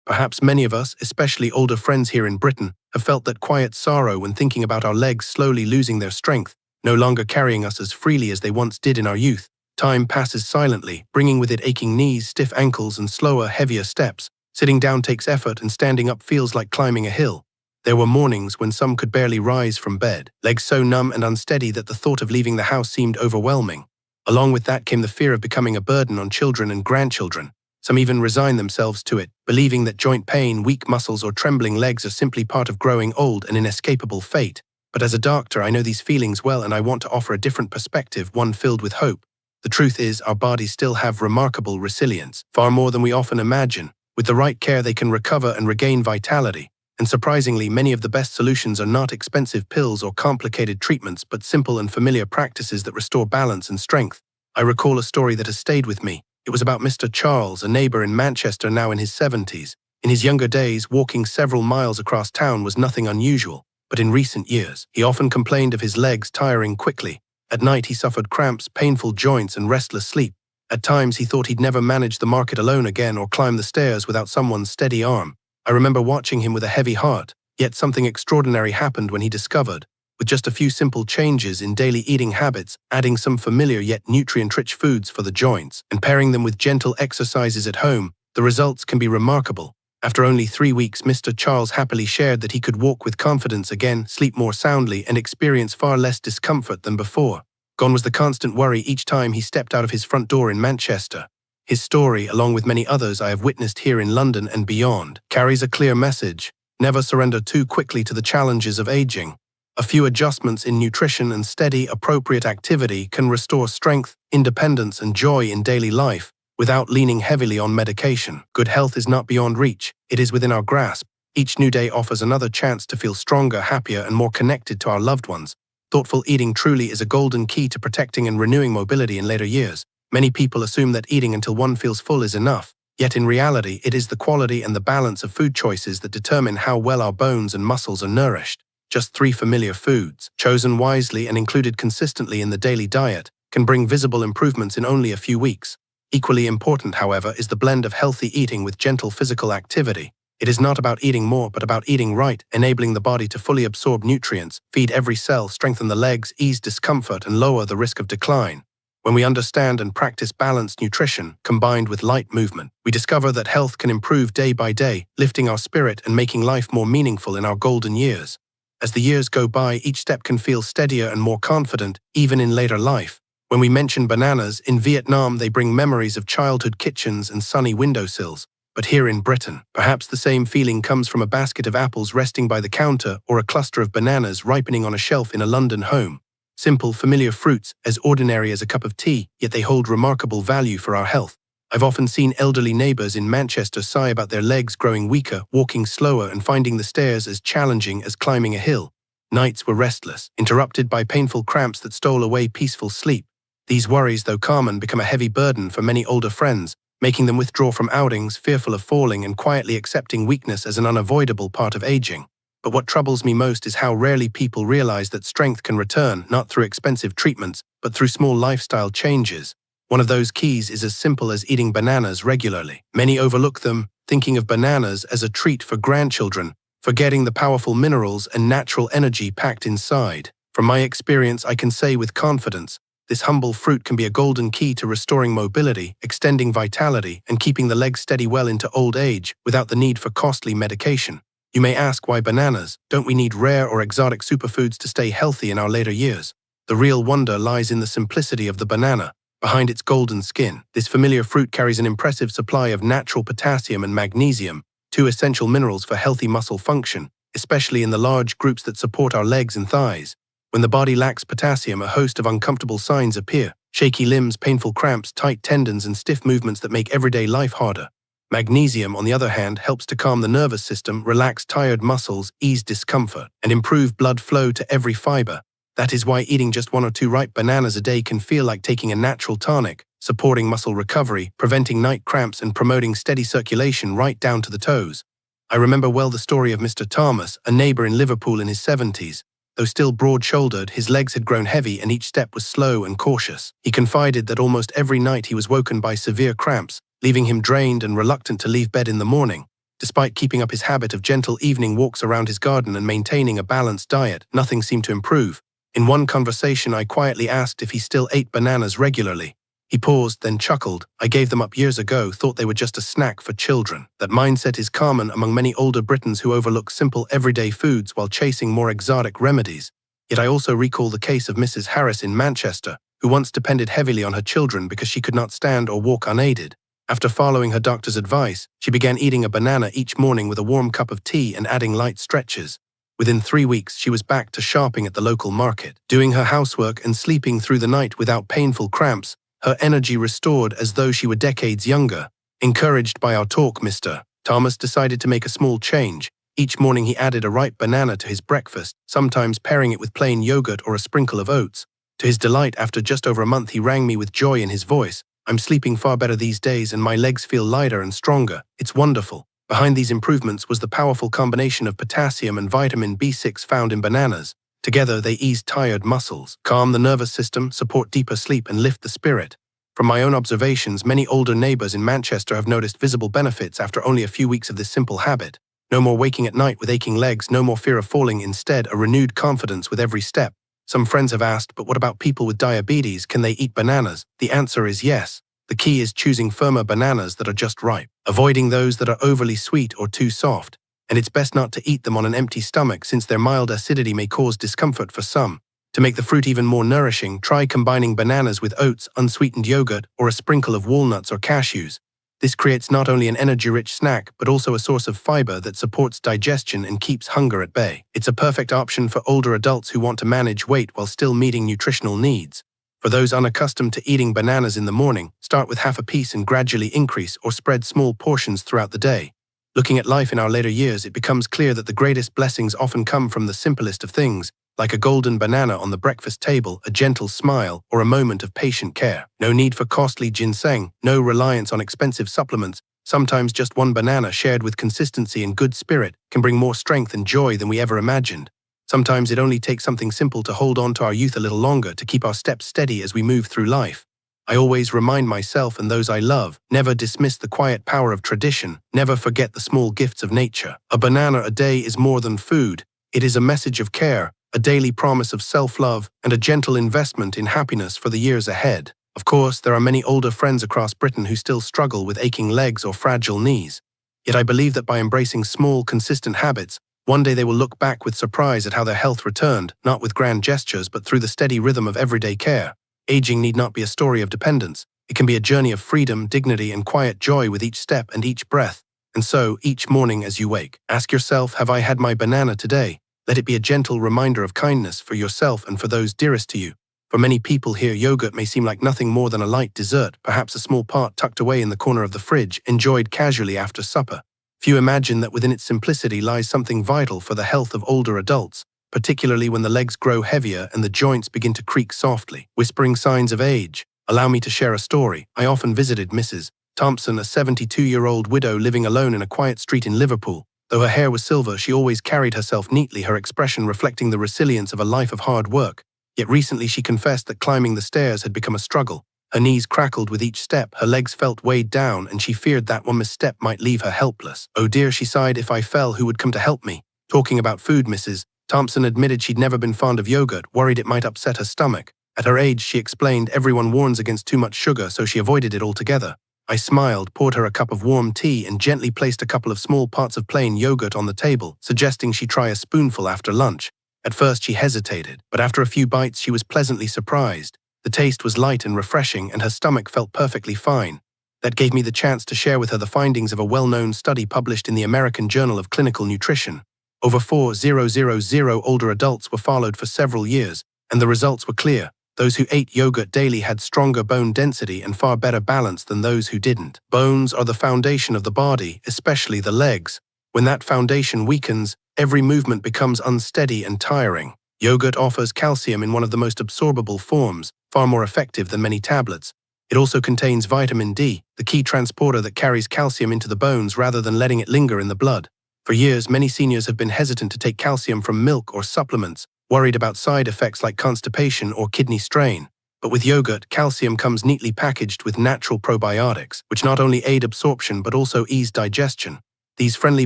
Perhaps many of us, especially older friends here in Britain, have felt that quiet sorrow when thinking about our legs slowly losing their strength, no longer carrying us as freely as they once did in our youth. Time passes silently, bringing with it aching knees, stiff ankles, and slower, heavier steps. Sitting down takes effort, and standing up feels like climbing a hill. There were mornings when some could barely rise from bed, legs so numb and unsteady that the thought of leaving the house seemed overwhelming. Along with that came the fear of becoming a burden on children and grandchildren. Some even resign themselves to it, believing that joint pain, weak muscles, or trembling legs are simply part of growing old, an inescapable fate. But as a doctor, I know these feelings well, and I want to offer a different perspective, one filled with hope. The truth is, our bodies still have remarkable resilience, far more than we often imagine. With the right care, they can recover and regain vitality. And surprisingly, many of the best solutions are not expensive pills or complicated treatments, but simple and familiar practices that restore balance and strength. I recall a story that has stayed with me. It was about Mr. Charles, a neighbor in Manchester now in his 70s. In his younger days, walking several miles across town was nothing unusual, but in recent years, he often complained of his legs tiring quickly. At night, he suffered cramps, painful joints, and restless sleep. At times, he thought he'd never manage the market alone again or climb the stairs without someone's steady arm. I remember watching him with a heavy heart, yet something extraordinary happened when he discovered, with just a few simple changes in daily eating habits, adding some familiar yet nutrient-rich foods for the joints, and pairing them with gentle exercises at home, the results can be remarkable. After only 3 weeks, Mr. Charles happily shared that he could walk with confidence again, sleep more soundly, and experience far less discomfort than before. Gone was the constant worry each time he stepped out of his front door in Manchester. His story, along with many others I have witnessed here in London and beyond, carries a clear message: never surrender too quickly to the challenges of aging. A few adjustments in nutrition and steady, appropriate activity can restore strength, independence, and joy in daily life without leaning heavily on medication. Good health is not beyond reach, it is within our grasp. Each new day offers another chance to feel stronger, happier, and more connected to our loved ones. Thoughtful eating truly is a golden key to protecting and renewing mobility in later years. Many people assume that eating until one feels full is enough, yet in reality, it is the quality and the balance of food choices that determine how well our bones and muscles are nourished. Just 3 familiar foods, chosen wisely and included consistently in the daily diet, can bring visible improvements in only a few weeks. Equally important, however, is the blend of healthy eating with gentle physical activity. It is not about eating more, but about eating right, enabling the body to fully absorb nutrients, feed every cell, strengthen the legs, ease discomfort, and lower the risk of decline. When we understand and practice balanced nutrition, combined with light movement, we discover that health can improve day by day, lifting our spirit and making life more meaningful in our golden years. As the years go by, each step can feel steadier and more confident, even in later life. When we mention bananas, in Vietnam they bring memories of childhood kitchens and sunny windowsills. But here in Britain, perhaps the same feeling comes from a basket of apples resting by the counter or a cluster of bananas ripening on a shelf in a London home. Simple, familiar fruits, as ordinary as a cup of tea, yet they hold remarkable value for our health. I've often seen elderly neighbors in Manchester sigh about their legs growing weaker, walking slower, and finding the stairs as challenging as climbing a hill. Nights were restless, interrupted by painful cramps that stole away peaceful sleep. These worries, though common, become a heavy burden for many older friends, making them withdraw from outings, fearful of falling and quietly accepting weakness as an unavoidable part of aging. But what troubles me most is how rarely people realize that strength can return, not through expensive treatments, but through small lifestyle changes. One of those keys is as simple as eating bananas regularly. Many overlook them, thinking of bananas as a treat for grandchildren, forgetting the powerful minerals and natural energy packed inside. From my experience, I can say with confidence, this humble fruit can be a golden key to restoring mobility, extending vitality, and keeping the legs steady well into old age without the need for costly medication. You may ask, why bananas? Don't we need rare or exotic superfoods to stay healthy in our later years? The real wonder lies in the simplicity of the banana. Behind its golden skin, this familiar fruit carries an impressive supply of natural potassium and magnesium, 2 essential minerals for healthy muscle function, especially in the large groups that support our legs and thighs. When the body lacks potassium, a host of uncomfortable signs appear: shaky limbs, painful cramps, tight tendons, and stiff movements that make everyday life harder. Magnesium, on the other hand, helps to calm the nervous system, relax tired muscles, ease discomfort, and improve blood flow to every fiber. That is why eating just 1 or 2 ripe bananas a day can feel like taking a natural tonic, supporting muscle recovery, preventing night cramps, and promoting steady circulation right down to the toes. I remember well the story of Mr. Thomas, a neighbor in Liverpool in his 70s. Though still broad-shouldered, his legs had grown heavy and each step was slow and cautious. He confided that almost every night he was woken by severe cramps, leaving him drained and reluctant to leave bed in the morning. Despite keeping up his habit of gentle evening walks around his garden and maintaining a balanced diet, nothing seemed to improve. In one conversation, I quietly asked if he still ate bananas regularly. He paused, then chuckled. I gave them up years ago, thought they were just a snack for children. That mindset is common among many older Britons who overlook simple everyday foods while chasing more exotic remedies. Yet I also recall the case of Mrs. Harris in Manchester, who once depended heavily on her children because she could not stand or walk unaided. After following her doctor's advice, she began eating a banana each morning with a warm cup of tea and adding light stretches. Within 3 weeks, she was back to shopping at the local market, doing her housework and sleeping through the night without painful cramps, her energy restored as though she were decades younger. Encouraged by our talk, Mr. Thomas decided to make a small change. Each morning he added a ripe banana to his breakfast, sometimes pairing it with plain yogurt or a sprinkle of oats. To his delight, after just over a month, he rang me with joy in his voice. "I'm sleeping far better these days and my legs feel lighter and stronger. It's wonderful." Behind these improvements was the powerful combination of potassium and vitamin B6 found in bananas. Together, they ease tired muscles, calm the nervous system, support deeper sleep, and lift the spirit. From my own observations, many older neighbors in Manchester have noticed visible benefits after only a few weeks of this simple habit. No more waking at night with aching legs, no more fear of falling, instead a renewed confidence with every step. Some friends have asked, but what about people with diabetes? Can they eat bananas? The answer is yes. The key is choosing firmer bananas that are just ripe, avoiding those that are overly sweet or too soft. And it's best not to eat them on an empty stomach since their mild acidity may cause discomfort for some. To make the fruit even more nourishing, try combining bananas with oats, unsweetened yogurt, or a sprinkle of walnuts or cashews. This creates not only an energy-rich snack, but also a source of fiber that supports digestion and keeps hunger at bay. It's a perfect option for older adults who want to manage weight while still meeting nutritional needs. For those unaccustomed to eating bananas in the morning, start with half a piece and gradually increase or spread small portions throughout the day. Looking at life in our later years, it becomes clear that the greatest blessings often come from the simplest of things, like a golden banana on the breakfast table, a gentle smile, or a moment of patient care. No need for costly ginseng, no reliance on expensive supplements. Sometimes just one banana shared with consistency and good spirit can bring more strength and joy than we ever imagined. Sometimes it only takes something simple to hold on to our youth a little longer, to keep our steps steady as we move through life. I always remind myself and those I love, never dismiss the quiet power of tradition, never forget the small gifts of nature. A banana a day is more than food. It is a message of care, a daily promise of self-love, and a gentle investment in happiness for the years ahead. Of course, there are many older friends across Britain who still struggle with aching legs or fragile knees. Yet I believe that by embracing small, consistent habits, one day they will look back with surprise at how their health returned, not with grand gestures but through the steady rhythm of everyday care. Aging need not be a story of dependence. It can be a journey of freedom, dignity, and quiet joy with each step and each breath. And so, each morning as you wake, ask yourself, have I had my banana today? Let it be a gentle reminder of kindness for yourself and for those dearest to you. For many people here, yogurt may seem like nothing more than a light dessert, perhaps a small part tucked away in the corner of the fridge, enjoyed casually after supper. Few imagine that within its simplicity lies something vital for the health of older adults, particularly when the legs grow heavier and the joints begin to creak softly, whispering signs of age. Allow me to share a story. I often visited Mrs. Thompson, a 72-year-old widow living alone in a quiet street in Liverpool. Though her hair was silver, she always carried herself neatly, her expression reflecting the resilience of a life of hard work. Yet recently she confessed that climbing the stairs had become a struggle. Her knees crackled with each step, her legs felt weighed down, and she feared that one misstep might leave her helpless. "Oh dear," she sighed, "if I fell, who would come to help me?" Talking about food, Mrs. Thompson admitted she'd never been fond of yogurt, worried it might upset her stomach. At her age, she explained, everyone warns against too much sugar, so she avoided it altogether. I smiled, poured her a cup of warm tea, and gently placed a couple of small parts of plain yogurt on the table, suggesting she try a spoonful after lunch. At first she hesitated, but after a few bites she was pleasantly surprised. The taste was light and refreshing, and her stomach felt perfectly fine. That gave me the chance to share with her the findings of a well-known study published in the American Journal of Clinical Nutrition. Over 4,000 older adults were followed for several years, and the results were clear. Those who ate yogurt daily had stronger bone density and far better balance than those who didn't. Bones are the foundation of the body, especially the legs. When that foundation weakens, every movement becomes unsteady and tiring. Yogurt offers calcium in one of the most absorbable forms, far more effective than many tablets. It also contains vitamin D, the key transporter that carries calcium into the bones rather than letting it linger in the blood. For years, many seniors have been hesitant to take calcium from milk or supplements, worried about side effects like constipation or kidney strain. But with yogurt, calcium comes neatly packaged with natural probiotics, which not only aid absorption but also ease digestion. These friendly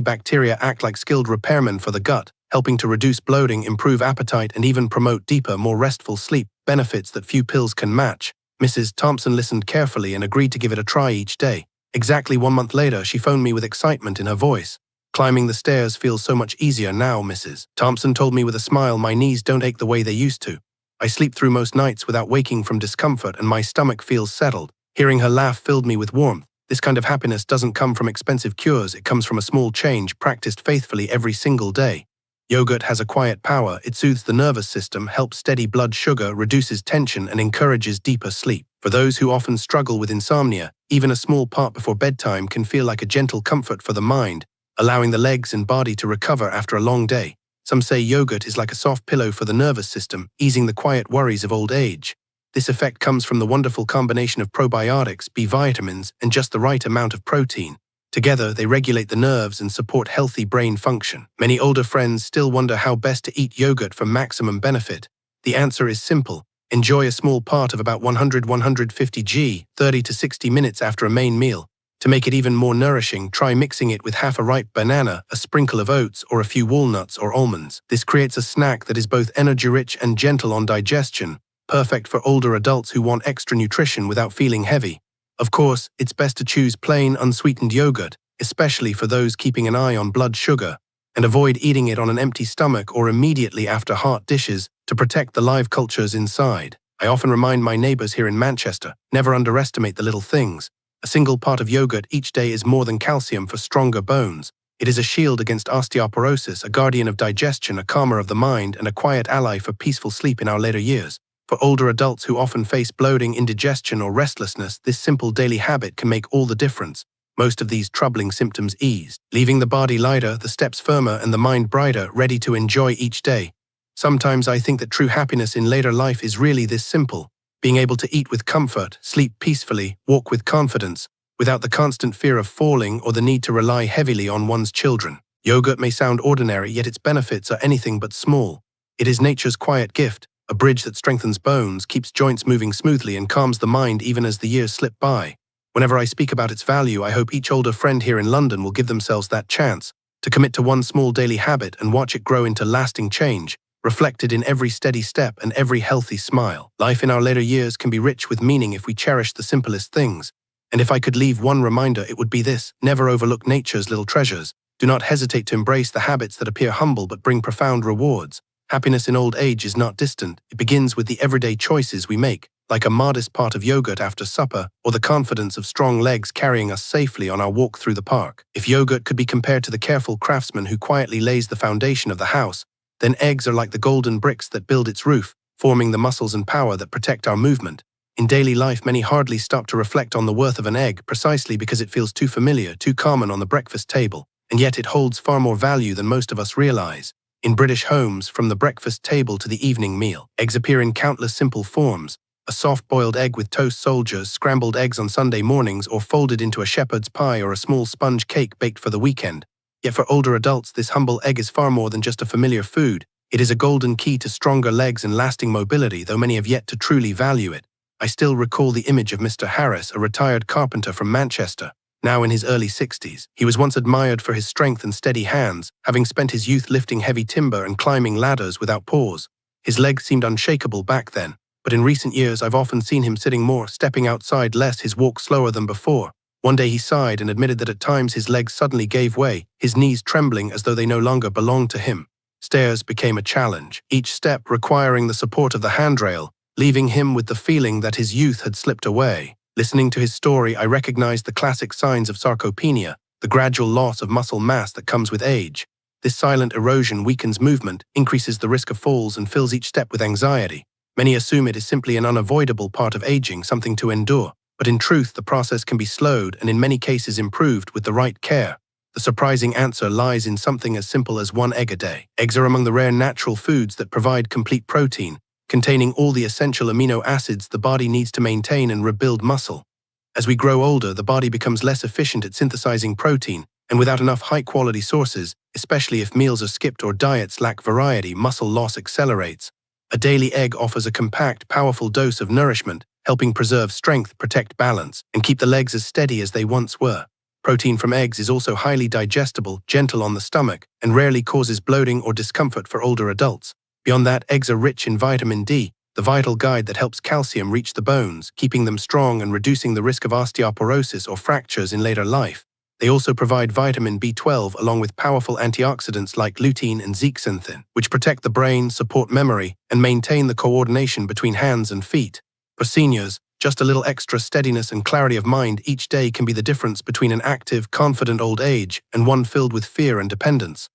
bacteria act like skilled repairmen for the gut, helping to reduce bloating, improve appetite, and even promote deeper, more restful sleep, benefits that few pills can match. Mrs. Thompson listened carefully and agreed to give it a try each day. Exactly 1 month later, she phoned me with excitement in her voice. "Climbing the stairs feels so much easier now, Mrs. Thompson told me with a smile. My knees don't ache the way they used to. I sleep through most nights without waking from discomfort, and my stomach feels settled." Hearing her laugh filled me with warmth. This kind of happiness doesn't come from expensive cures, it comes from a small change practiced faithfully every single day. Yogurt has a quiet power. It soothes the nervous system, helps steady blood sugar, reduces tension, and encourages deeper sleep. For those who often struggle with insomnia, even a small part before bedtime can feel like a gentle comfort for the mind, allowing the legs and body to recover after a long day. Some say yogurt is like a soft pillow for the nervous system, easing the quiet worries of old age. This effect comes from the wonderful combination of probiotics, B vitamins, and just the right amount of protein. Together, they regulate the nerves and support healthy brain function. Many older friends still wonder how best to eat yogurt for maximum benefit. The answer is simple. Enjoy a small part of about 100–150 g, 30 to 60 minutes after a main meal. To make it even more nourishing, try mixing it with half a ripe banana, a sprinkle of oats, or a few walnuts or almonds. This creates a snack that is both energy-rich and gentle on digestion, perfect for older adults who want extra nutrition without feeling heavy. Of course, it's best to choose plain, unsweetened yogurt, especially for those keeping an eye on blood sugar, and avoid eating it on an empty stomach or immediately after heart dishes to protect the live cultures inside. I often remind my neighbors here in Manchester, never underestimate the little things. A single part of yogurt each day is more than calcium for stronger bones. It is a shield against osteoporosis, a guardian of digestion, a calmer of the mind, and a quiet ally for peaceful sleep in our later years. For older adults who often face bloating, indigestion, or restlessness, this simple daily habit can make all the difference. Most of these troubling symptoms ease, leaving the body lighter, the steps firmer, and the mind brighter, ready to enjoy each day. Sometimes I think that true happiness in later life is really this simple: being able to eat with comfort, sleep peacefully, walk with confidence, without the constant fear of falling or the need to rely heavily on one's children. Yogurt may sound ordinary, yet its benefits are anything but small. It is nature's quiet gift, a bridge that strengthens bones, keeps joints moving smoothly, and calms the mind even as the years slip by. Whenever I speak about its value, I hope each older friend here in London will give themselves that chance to commit to one small daily habit and watch it grow into lasting change, reflected in every steady step and every healthy smile. Life in our later years can be rich with meaning if we cherish the simplest things. And if I could leave one reminder, it would be this: never overlook nature's little treasures. Do not hesitate to embrace the habits that appear humble but bring profound rewards. Happiness in old age is not distant. It begins with the everyday choices we make, like a modest pot of yogurt after supper, or the confidence of strong legs carrying us safely on our walk through the park. If yogurt could be compared to the careful craftsman who quietly lays the foundation of the house, then eggs are like the golden bricks that build its roof, forming the muscles and power that protect our movement. In daily life, many hardly stop to reflect on the worth of an egg precisely because it feels too familiar, too common on the breakfast table, and yet it holds far more value than most of us realize. In British homes, from the breakfast table to the evening meal, eggs appear in countless simple forms: a soft-boiled egg with toast soldiers, scrambled eggs on Sunday mornings, or folded into a shepherd's pie or a small sponge cake baked for the weekend. Yet for older adults, this humble egg is far more than just a familiar food. It is a golden key to stronger legs and lasting mobility, though many have yet to truly value it. I still recall the image of Mr. Harris, a retired carpenter from Manchester, now in his early 60s. He was once admired for his strength and steady hands, having spent his youth lifting heavy timber and climbing ladders without pause. His legs seemed unshakable back then, but in recent years I've often seen him sitting more, stepping outside less, his walk slower than before. One day he sighed and admitted that at times his legs suddenly gave way, his knees trembling as though they no longer belonged to him. Stairs became a challenge, each step requiring the support of the handrail, leaving him with the feeling that his youth had slipped away. Listening to his story, I recognized the classic signs of sarcopenia, the gradual loss of muscle mass that comes with age. This silent erosion weakens movement, increases the risk of falls, and fills each step with anxiety. Many assume it is simply an unavoidable part of aging, something to endure. But in truth, the process can be slowed and in many cases improved with the right care. The surprising answer lies in something as simple as one egg a day. Eggs are among the rare natural foods that provide complete protein, containing all the essential amino acids the body needs to maintain and rebuild muscle. As we grow older, the body becomes less efficient at synthesizing protein, and without enough high-quality sources, especially if meals are skipped or diets lack variety, muscle loss accelerates. A daily egg offers a compact, powerful dose of nourishment, helping preserve strength, protect balance, and keep the legs as steady as they once were. Protein from eggs is also highly digestible, gentle on the stomach, and rarely causes bloating or discomfort for older adults. Beyond that, eggs are rich in vitamin D, the vital guide that helps calcium reach the bones, keeping them strong and reducing the risk of osteoporosis or fractures in later life. They also provide vitamin B12 along with powerful antioxidants like lutein and zeaxanthin, which protect the brain, support memory, and maintain the coordination between hands and feet. For seniors, just a little extra steadiness and clarity of mind each day can be the difference between an active, confident old age and one filled with fear and dependence.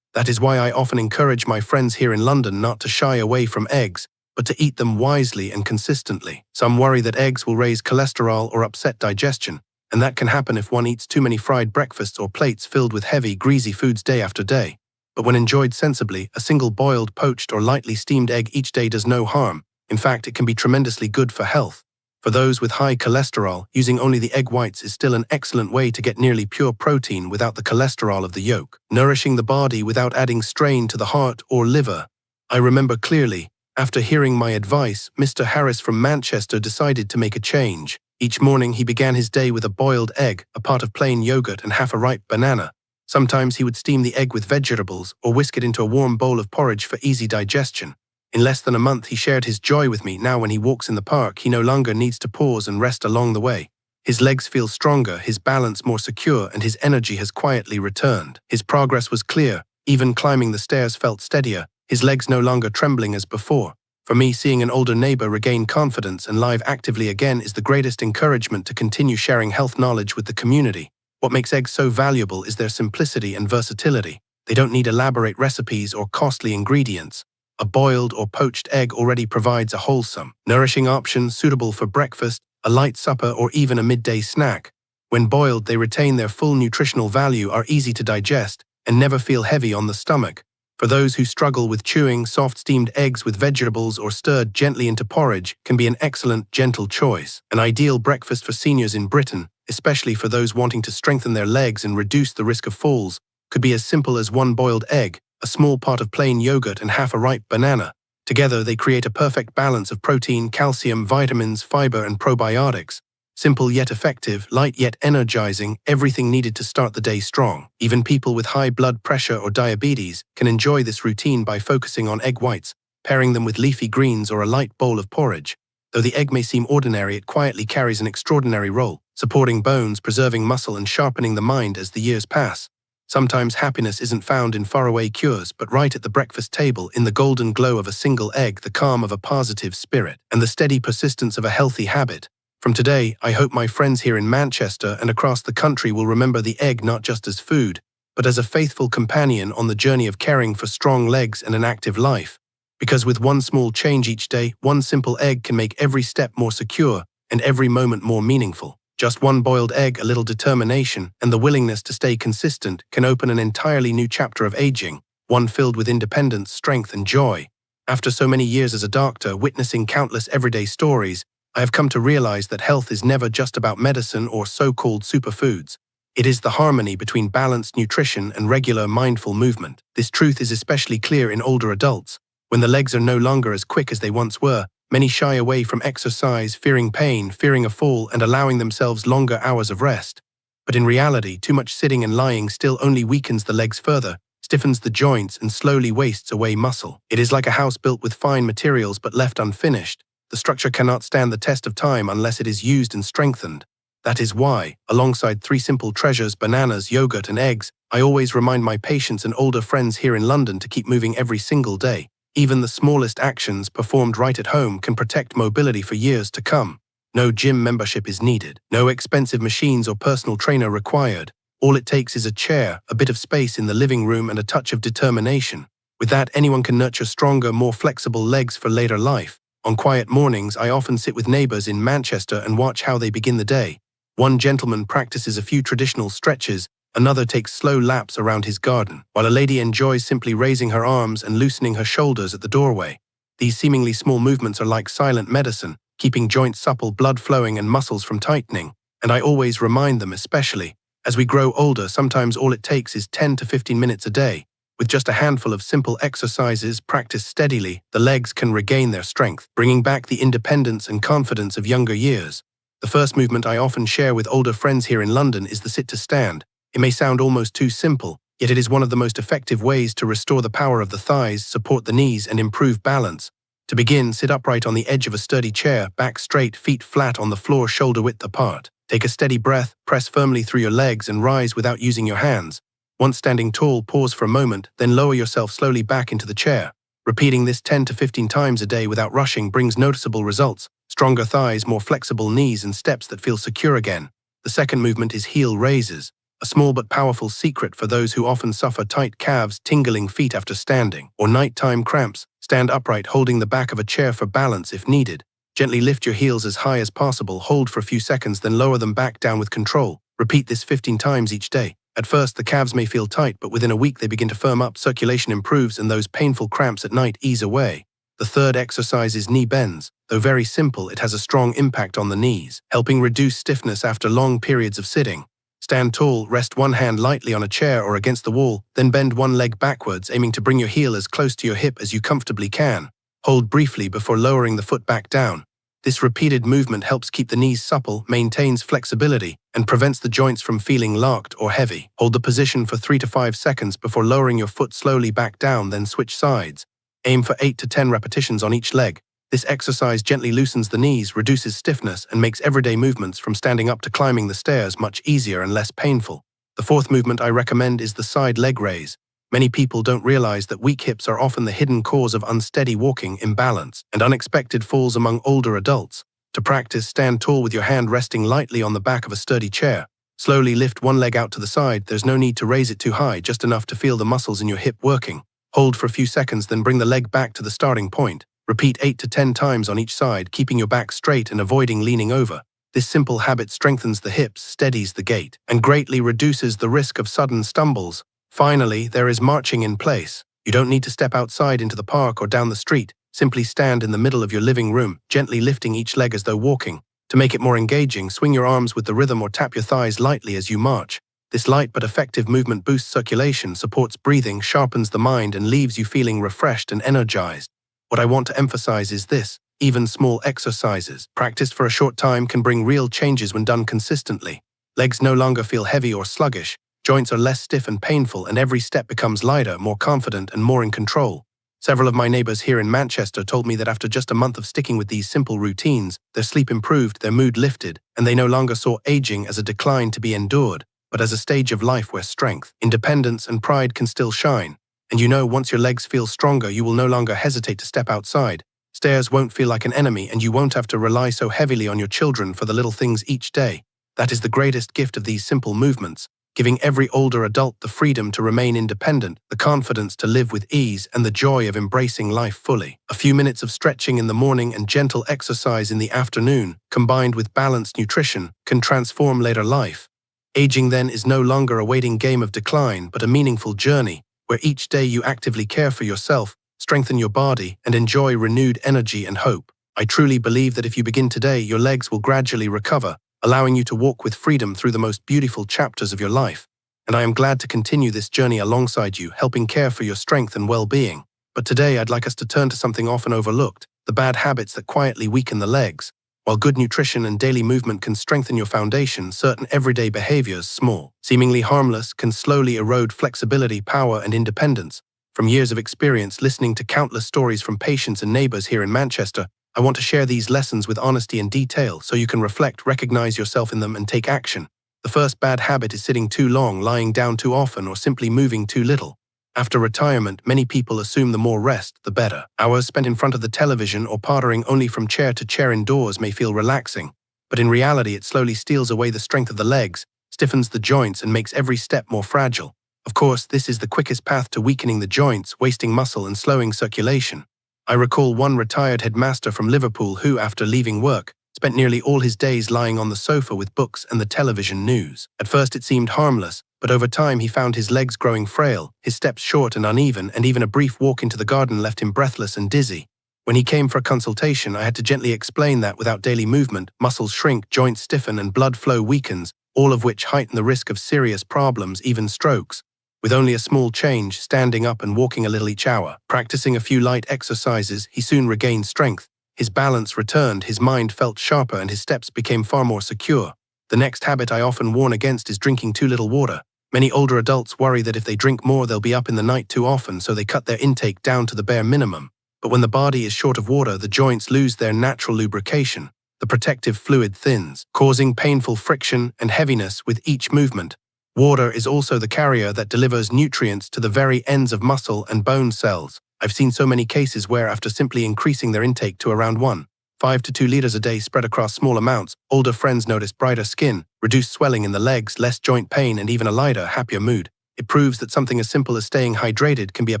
That is why I often encourage my friends here in London not to shy away from eggs, but to eat them wisely and consistently. Some worry that eggs will raise cholesterol or upset digestion, and that can happen if one eats too many fried breakfasts or plates filled with heavy, greasy foods day after day. But when enjoyed sensibly, a single boiled, poached, or lightly steamed egg each day does no harm. In fact, it can be tremendously good for health. For those with high cholesterol, using only the egg whites is still an excellent way to get nearly pure protein without the cholesterol of the yolk, nourishing the body without adding strain to the heart or liver. I remember clearly, after hearing my advice, Mr. Harris from Manchester decided to make a change. Each morning he began his day with a boiled egg, a part of plain yogurt, and half a ripe banana. Sometimes he would steam the egg with vegetables or whisk it into a warm bowl of porridge for easy digestion. In less than a month, he shared his joy with me. Now when he walks in the park, he no longer needs to pause and rest along the way. His legs feel stronger, his balance more secure, and his energy has quietly returned. His progress was clear. Even climbing the stairs felt steadier, his legs no longer trembling as before. For me, seeing an older neighbor regain confidence and live actively again is the greatest encouragement to continue sharing health knowledge with the community. What makes eggs so valuable is their simplicity and versatility. They don't need elaborate recipes or costly ingredients. A boiled or poached egg already provides a wholesome, nourishing option suitable for breakfast, a light supper, or even a midday snack. When boiled, they retain their full nutritional value, are easy to digest, and never feel heavy on the stomach. For those who struggle with chewing, soft steamed eggs with vegetables or stirred gently into porridge can be an excellent, gentle choice. An ideal breakfast for seniors in Britain, especially for those wanting to strengthen their legs and reduce the risk of falls, could be as simple as one boiled egg, a small pot of plain yogurt, and half a ripe banana. Together, they create a perfect balance of protein, calcium, vitamins, fiber, and probiotics. Simple yet effective, light yet energizing, everything needed to start the day strong. Even people with high blood pressure or diabetes can enjoy this routine by focusing on egg whites, pairing them with leafy greens or a light bowl of porridge. Though the egg may seem ordinary, it quietly carries an extraordinary role, supporting bones, preserving muscle, and sharpening the mind as the years pass. Sometimes happiness isn't found in faraway cures, but right at the breakfast table, in the golden glow of a single egg, the calm of a positive spirit, and the steady persistence of a healthy habit. From today, I hope my friends here in Manchester and across the country will remember the egg not just as food, but as a faithful companion on the journey of caring for strong legs and an active life. Because with one small change each day, one simple egg can make every step more secure and every moment more meaningful. Just one boiled egg, a little determination, and the willingness to stay consistent can open an entirely new chapter of aging, one filled with independence, strength, and joy. After so many years as a doctor, witnessing countless everyday stories, I have come to realize that health is never just about medicine or so-called superfoods. It is the harmony between balanced nutrition and regular mindful movement. This truth is especially clear in older adults. When the legs are no longer as quick as they once were, many shy away from exercise, fearing pain, fearing a fall, and allowing themselves longer hours of rest. But in reality, too much sitting and lying still only weakens the legs further, stiffens the joints, and slowly wastes away muscle. It is like a house built with fine materials but left unfinished. The structure cannot stand the test of time unless it is used and strengthened. That is why, alongside three simple treasures, bananas, yogurt, and eggs, I always remind my patients and older friends here in London to keep moving every single day. Even the smallest actions performed right at home can protect mobility for years to come. No gym membership is needed. No expensive machines or personal trainer required. All it takes is a chair, a bit of space in the living room, and a touch of determination. With that, anyone can nurture stronger, more flexible legs for later life. On quiet mornings, I often sit with neighbors in Manchester and watch how they begin the day. One gentleman practices a few traditional stretches, another takes slow laps around his garden, while a lady enjoys simply raising her arms and loosening her shoulders at the doorway. These seemingly small movements are like silent medicine, keeping joints supple, blood flowing, and muscles from tightening. And I always remind them, especially as we grow older, sometimes all it takes is 10 to 15 minutes a day. With just a handful of simple exercises practiced steadily, the legs can regain their strength, bringing back the independence and confidence of younger years. The first movement I often share with older friends here in London is the sit to stand. It may sound almost too simple, yet it is one of the most effective ways to restore the power of the thighs, support the knees, and improve balance. To begin, sit upright on the edge of a sturdy chair, back straight, feet flat on the floor, shoulder width apart. Take a steady breath, press firmly through your legs, and rise without using your hands. Once standing tall, pause for a moment, then lower yourself slowly back into the chair. Repeating this 10 to 15 times a day without rushing brings noticeable results: stronger thighs, more flexible knees, and steps that feel secure again. The second movement is heel raises, a small but powerful secret for those who often suffer tight calves, tingling feet after standing, or nighttime cramps. Stand upright, holding the back of a chair for balance if needed. Gently lift your heels as high as possible, hold for a few seconds, then lower them back down with control. Repeat this 15 times each day. At first, the calves may feel tight, but within a week they begin to firm up, circulation improves, and those painful cramps at night ease away. The third exercise is knee bends. Though very simple, it has a strong impact on the knees, helping reduce stiffness after long periods of sitting. Stand tall, rest one hand lightly on a chair or against the wall, then bend one leg backwards, aiming to bring your heel as close to your hip as you comfortably can. Hold briefly before lowering the foot back down. This repeated movement helps keep the knees supple, maintains flexibility, and prevents the joints from feeling locked or heavy. Hold the position for 3 to 5 seconds before lowering your foot slowly back down, then switch sides. Aim for 8 to 10 repetitions on each leg. This exercise gently loosens the knees, reduces stiffness, and makes everyday movements from standing up to climbing the stairs much easier and less painful. The fourth movement I recommend is the side leg raise. Many people don't realize that weak hips are often the hidden cause of unsteady walking, imbalance, and unexpected falls among older adults. To practice, stand tall with your hand resting lightly on the back of a sturdy chair. Slowly lift one leg out to the side. There's no need to raise it too high, just enough to feel the muscles in your hip working. Hold for a few seconds, then bring the leg back to the starting point. Repeat 8 to 10 times on each side, keeping your back straight and avoiding leaning over. This simple habit strengthens the hips, steadies the gait, and greatly reduces the risk of sudden stumbles. Finally, there is marching in place. You don't need to step outside into the park or down the street. Simply stand in the middle of your living room, gently lifting each leg as though walking. To make it more engaging, swing your arms with the rhythm or tap your thighs lightly as you march. This light but effective movement boosts circulation, supports breathing, sharpens the mind, and leaves you feeling refreshed and energized. What I want to emphasize is this: even small exercises, practiced for a short time, can bring real changes when done consistently. Legs no longer feel heavy or sluggish, joints are less stiff and painful, and every step becomes lighter, more confident, and more in control. Several of my neighbors here in Manchester told me that after just a month of sticking with these simple routines, their sleep improved, their mood lifted, and they no longer saw aging as a decline to be endured, but as a stage of life where strength, independence, and pride can still shine. And you know, once your legs feel stronger, you will no longer hesitate to step outside. Stairs won't feel like an enemy, and you won't have to rely so heavily on your children for the little things each day. That is the greatest gift of these simple movements, giving every older adult the freedom to remain independent, the confidence to live with ease, and the joy of embracing life fully. A few minutes of stretching in the morning and gentle exercise in the afternoon, combined with balanced nutrition, can transform later life. Aging then is no longer a waiting game of decline, but a meaningful journey, where each day you actively care for yourself, strengthen your body, and enjoy renewed energy and hope. I truly believe that if you begin today, your legs will gradually recover, allowing you to walk with freedom through the most beautiful chapters of your life. And I am glad to continue this journey alongside you, helping care for your strength and well-being. But today I'd like us to turn to something often overlooked: the bad habits that quietly weaken the legs. While good nutrition and daily movement can strengthen your foundation, certain everyday behaviors, small, seemingly harmless, can slowly erode flexibility, power, and independence. From years of experience listening to countless stories from patients and neighbors here in Manchester, I want to share these lessons with honesty and detail so you can reflect, recognize yourself in them, and take action. The first bad habit is sitting too long, lying down too often, or simply moving too little. After retirement, many people assume the more rest, the better. Hours spent in front of the television or pottering only from chair to chair indoors may feel relaxing, but in reality it slowly steals away the strength of the legs, stiffens the joints, and makes every step more fragile. Of course, this is the quickest path to weakening the joints, wasting muscle, and slowing circulation. I recall one retired headmaster from Liverpool who, after leaving work, spent nearly all his days lying on the sofa with books and the television news. At first it seemed harmless, but over time he found his legs growing frail, his steps short and uneven, and even a brief walk into the garden left him breathless and dizzy. When he came for a consultation, I had to gently explain that without daily movement, muscles shrink, joints stiffen, and blood flow weakens, all of which heighten the risk of serious problems, even strokes. With only a small change, standing up and walking a little each hour, practicing a few light exercises, he soon regained strength. His balance returned, his mind felt sharper, and his steps became far more secure. The next habit I often warn against is drinking too little water. Many older adults worry that if they drink more, they'll be up in the night too often, so they cut their intake down to the bare minimum. But when the body is short of water, the joints lose their natural lubrication. The protective fluid thins, causing painful friction and heaviness with each movement. Water is also the carrier that delivers nutrients to the very ends of muscle and bone cells. I've seen so many cases where, after simply increasing their intake to around 1.5 to 2 liters a day spread across small amounts, older friends noticed brighter skin, reduced swelling in the legs, less joint pain, and even a lighter, happier mood. It proves that something as simple as staying hydrated can be a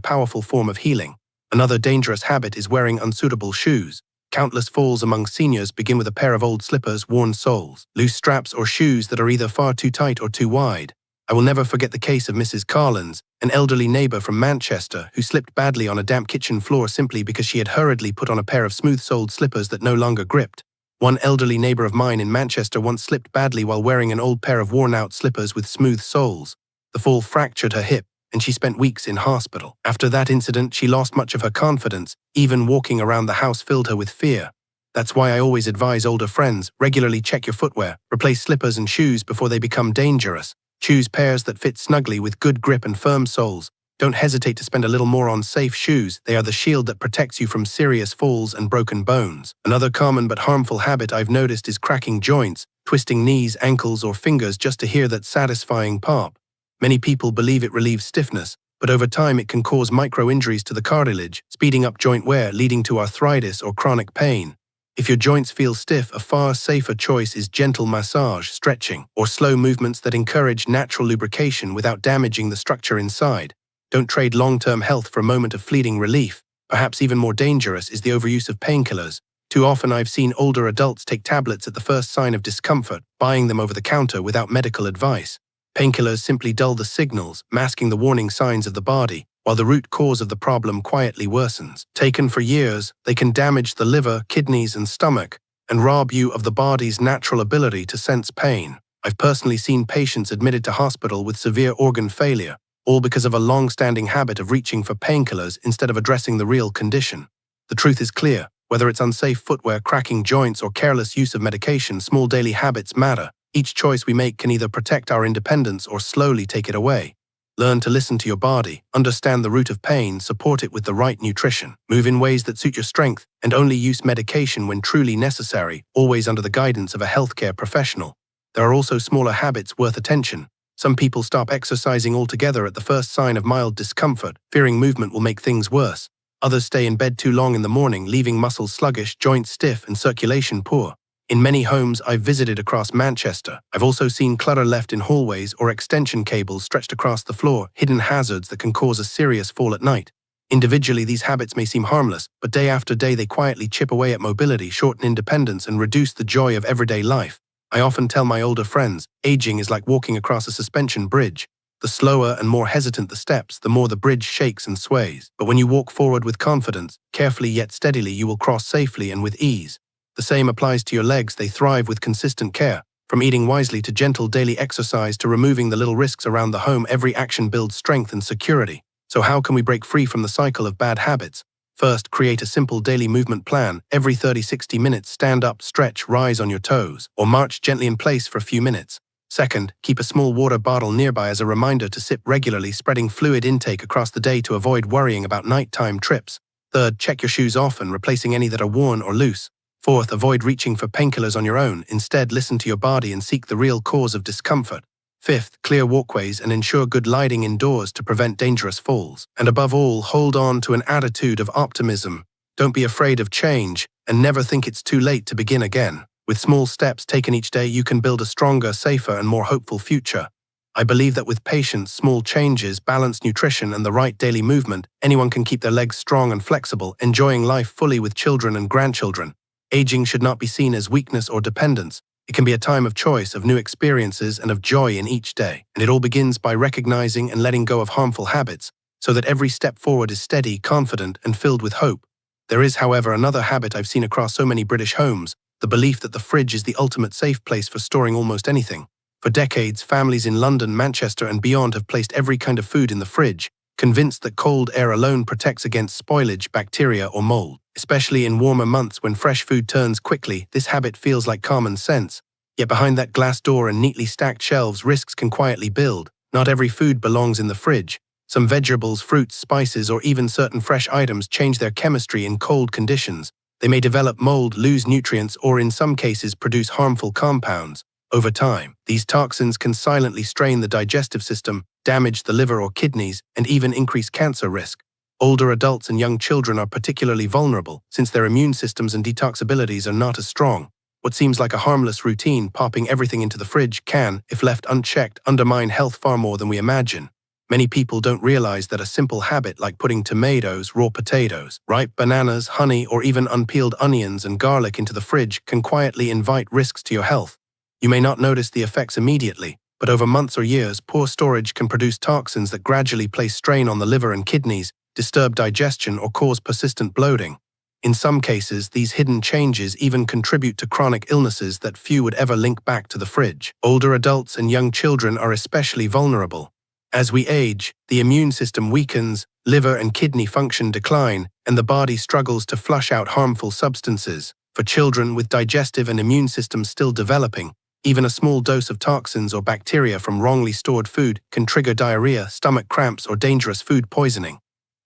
powerful form of healing. Another dangerous habit is wearing unsuitable shoes. Countless falls among seniors begin with a pair of old slippers, worn soles, loose straps, or shoes that are either far too tight or too wide. I will never forget the case of Mrs. Carlins, an elderly neighbor from Manchester who slipped badly on a damp kitchen floor simply because she had hurriedly put on a pair of smooth-soled slippers that no longer gripped. One elderly neighbor of mine in Manchester once slipped badly while wearing an old pair of worn-out slippers with smooth soles. The fall fractured her hip, and she spent weeks in hospital. After that incident, she lost much of her confidence. Even walking around the house filled her with fear. That's why I always advise older friends, regularly check your footwear, replace slippers and shoes before they become dangerous. Choose pairs that fit snugly with good grip and firm soles. Don't hesitate to spend a little more on safe shoes. They are the shield that protects you from serious falls and broken bones. Another common but harmful habit I've noticed is cracking joints, twisting knees, ankles, or fingers just to hear that satisfying pop. Many people believe it relieves stiffness, but over time it can cause micro-injuries to the cartilage, speeding up joint wear, leading to arthritis or chronic pain. If your joints feel stiff, a far safer choice is gentle massage, stretching, or slow movements that encourage natural lubrication without damaging the structure inside. Don't trade long-term health for a moment of fleeting relief. Perhaps even more dangerous is the overuse of painkillers. Too often I've seen older adults take tablets at the first sign of discomfort, buying them over the counter without medical advice. Painkillers simply dull the signals, masking the warning signs of the body, while the root cause of the problem quietly worsens. Taken for years, they can damage the liver, kidneys, and stomach, and rob you of the body's natural ability to sense pain. I've personally seen patients admitted to hospital with severe organ failure, all because of a long-standing habit of reaching for painkillers instead of addressing the real condition. The truth is clear. Whether it's unsafe footwear, cracking joints, or careless use of medication, small daily habits matter. Each choice we make can either protect our independence or slowly take it away. Learn to listen to your body, understand the root of pain, support it with the right nutrition, move in ways that suit your strength, and only use medication when truly necessary, always under the guidance of a healthcare professional. There are also smaller habits worth attention. Some people stop exercising altogether at the first sign of mild discomfort, fearing movement will make things worse. Others stay in bed too long in the morning, leaving muscles sluggish, joints stiff, and circulation poor. In many homes I've visited across Manchester, I've also seen clutter left in hallways or extension cables stretched across the floor, hidden hazards that can cause a serious fall at night. Individually, these habits may seem harmless, but day after day they quietly chip away at mobility, shorten independence, and reduce the joy of everyday life. I often tell my older friends, aging is like walking across a suspension bridge. The slower and more hesitant the steps, the more the bridge shakes and sways. But when you walk forward with confidence, carefully yet steadily, you will cross safely and with ease. The same applies to your legs. They thrive with consistent care. From eating wisely to gentle daily exercise to removing the little risks around the home, every action builds strength and security. So how can we break free from the cycle of bad habits? First, create a simple daily movement plan. Every 30-60 minutes, stand up, stretch, rise on your toes, or march gently in place for a few minutes. Second, keep a small water bottle nearby as a reminder to sip regularly, spreading fluid intake across the day to avoid worrying about nighttime trips. Third, check your shoes often, replacing any that are worn or loose. Fourth, avoid reaching for painkillers on your own. Instead, listen to your body and seek the real cause of discomfort. Fifth, clear walkways and ensure good lighting indoors to prevent dangerous falls. And above all, hold on to an attitude of optimism. Don't be afraid of change, and never think it's too late to begin again. With small steps taken each day, you can build a stronger, safer, and more hopeful future. I believe that with patience, small changes, balanced nutrition, and the right daily movement, anyone can keep their legs strong and flexible, enjoying life fully with children and grandchildren. Aging should not be seen as weakness or dependence. It can be a time of choice, of new experiences, and of joy in each day. And it all begins by recognizing and letting go of harmful habits, so that every step forward is steady, confident, and filled with hope. There is, however, another habit I've seen across so many British homes, the belief that the fridge is the ultimate safe place for storing almost anything. For decades, families in London, Manchester, and beyond have placed every kind of food in the fridge, convinced that cold air alone protects against spoilage, bacteria, or mold. Especially in warmer months when fresh food turns quickly, this habit feels like common sense. Yet behind that glass door and neatly stacked shelves, risks can quietly build. Not every food belongs in the fridge. Some vegetables, fruits, spices, or even certain fresh items change their chemistry in cold conditions. They may develop mold, lose nutrients, or in some cases produce harmful compounds. Over time, these toxins can silently strain the digestive system, damage the liver or kidneys, and even increase cancer risk. Older adults and young children are particularly vulnerable, since their immune systems and detox abilities are not as strong. What seems like a harmless routine, popping everything into the fridge, can, if left unchecked, undermine health far more than we imagine. Many people don't realize that a simple habit like putting tomatoes, raw potatoes, ripe bananas, honey, or even unpeeled onions and garlic into the fridge can quietly invite risks to your health. You may not notice the effects immediately, but over months or years, poor storage can produce toxins that gradually place strain on the liver and kidneys, disturb digestion, or cause persistent bloating. In some cases, these hidden changes even contribute to chronic illnesses that few would ever link back to the fridge. Older adults and young children are especially vulnerable. As we age, the immune system weakens, liver and kidney function decline, and the body struggles to flush out harmful substances. For children with digestive and immune systems still developing, even a small dose of toxins or bacteria from wrongly stored food can trigger diarrhea, stomach cramps, or dangerous food poisoning.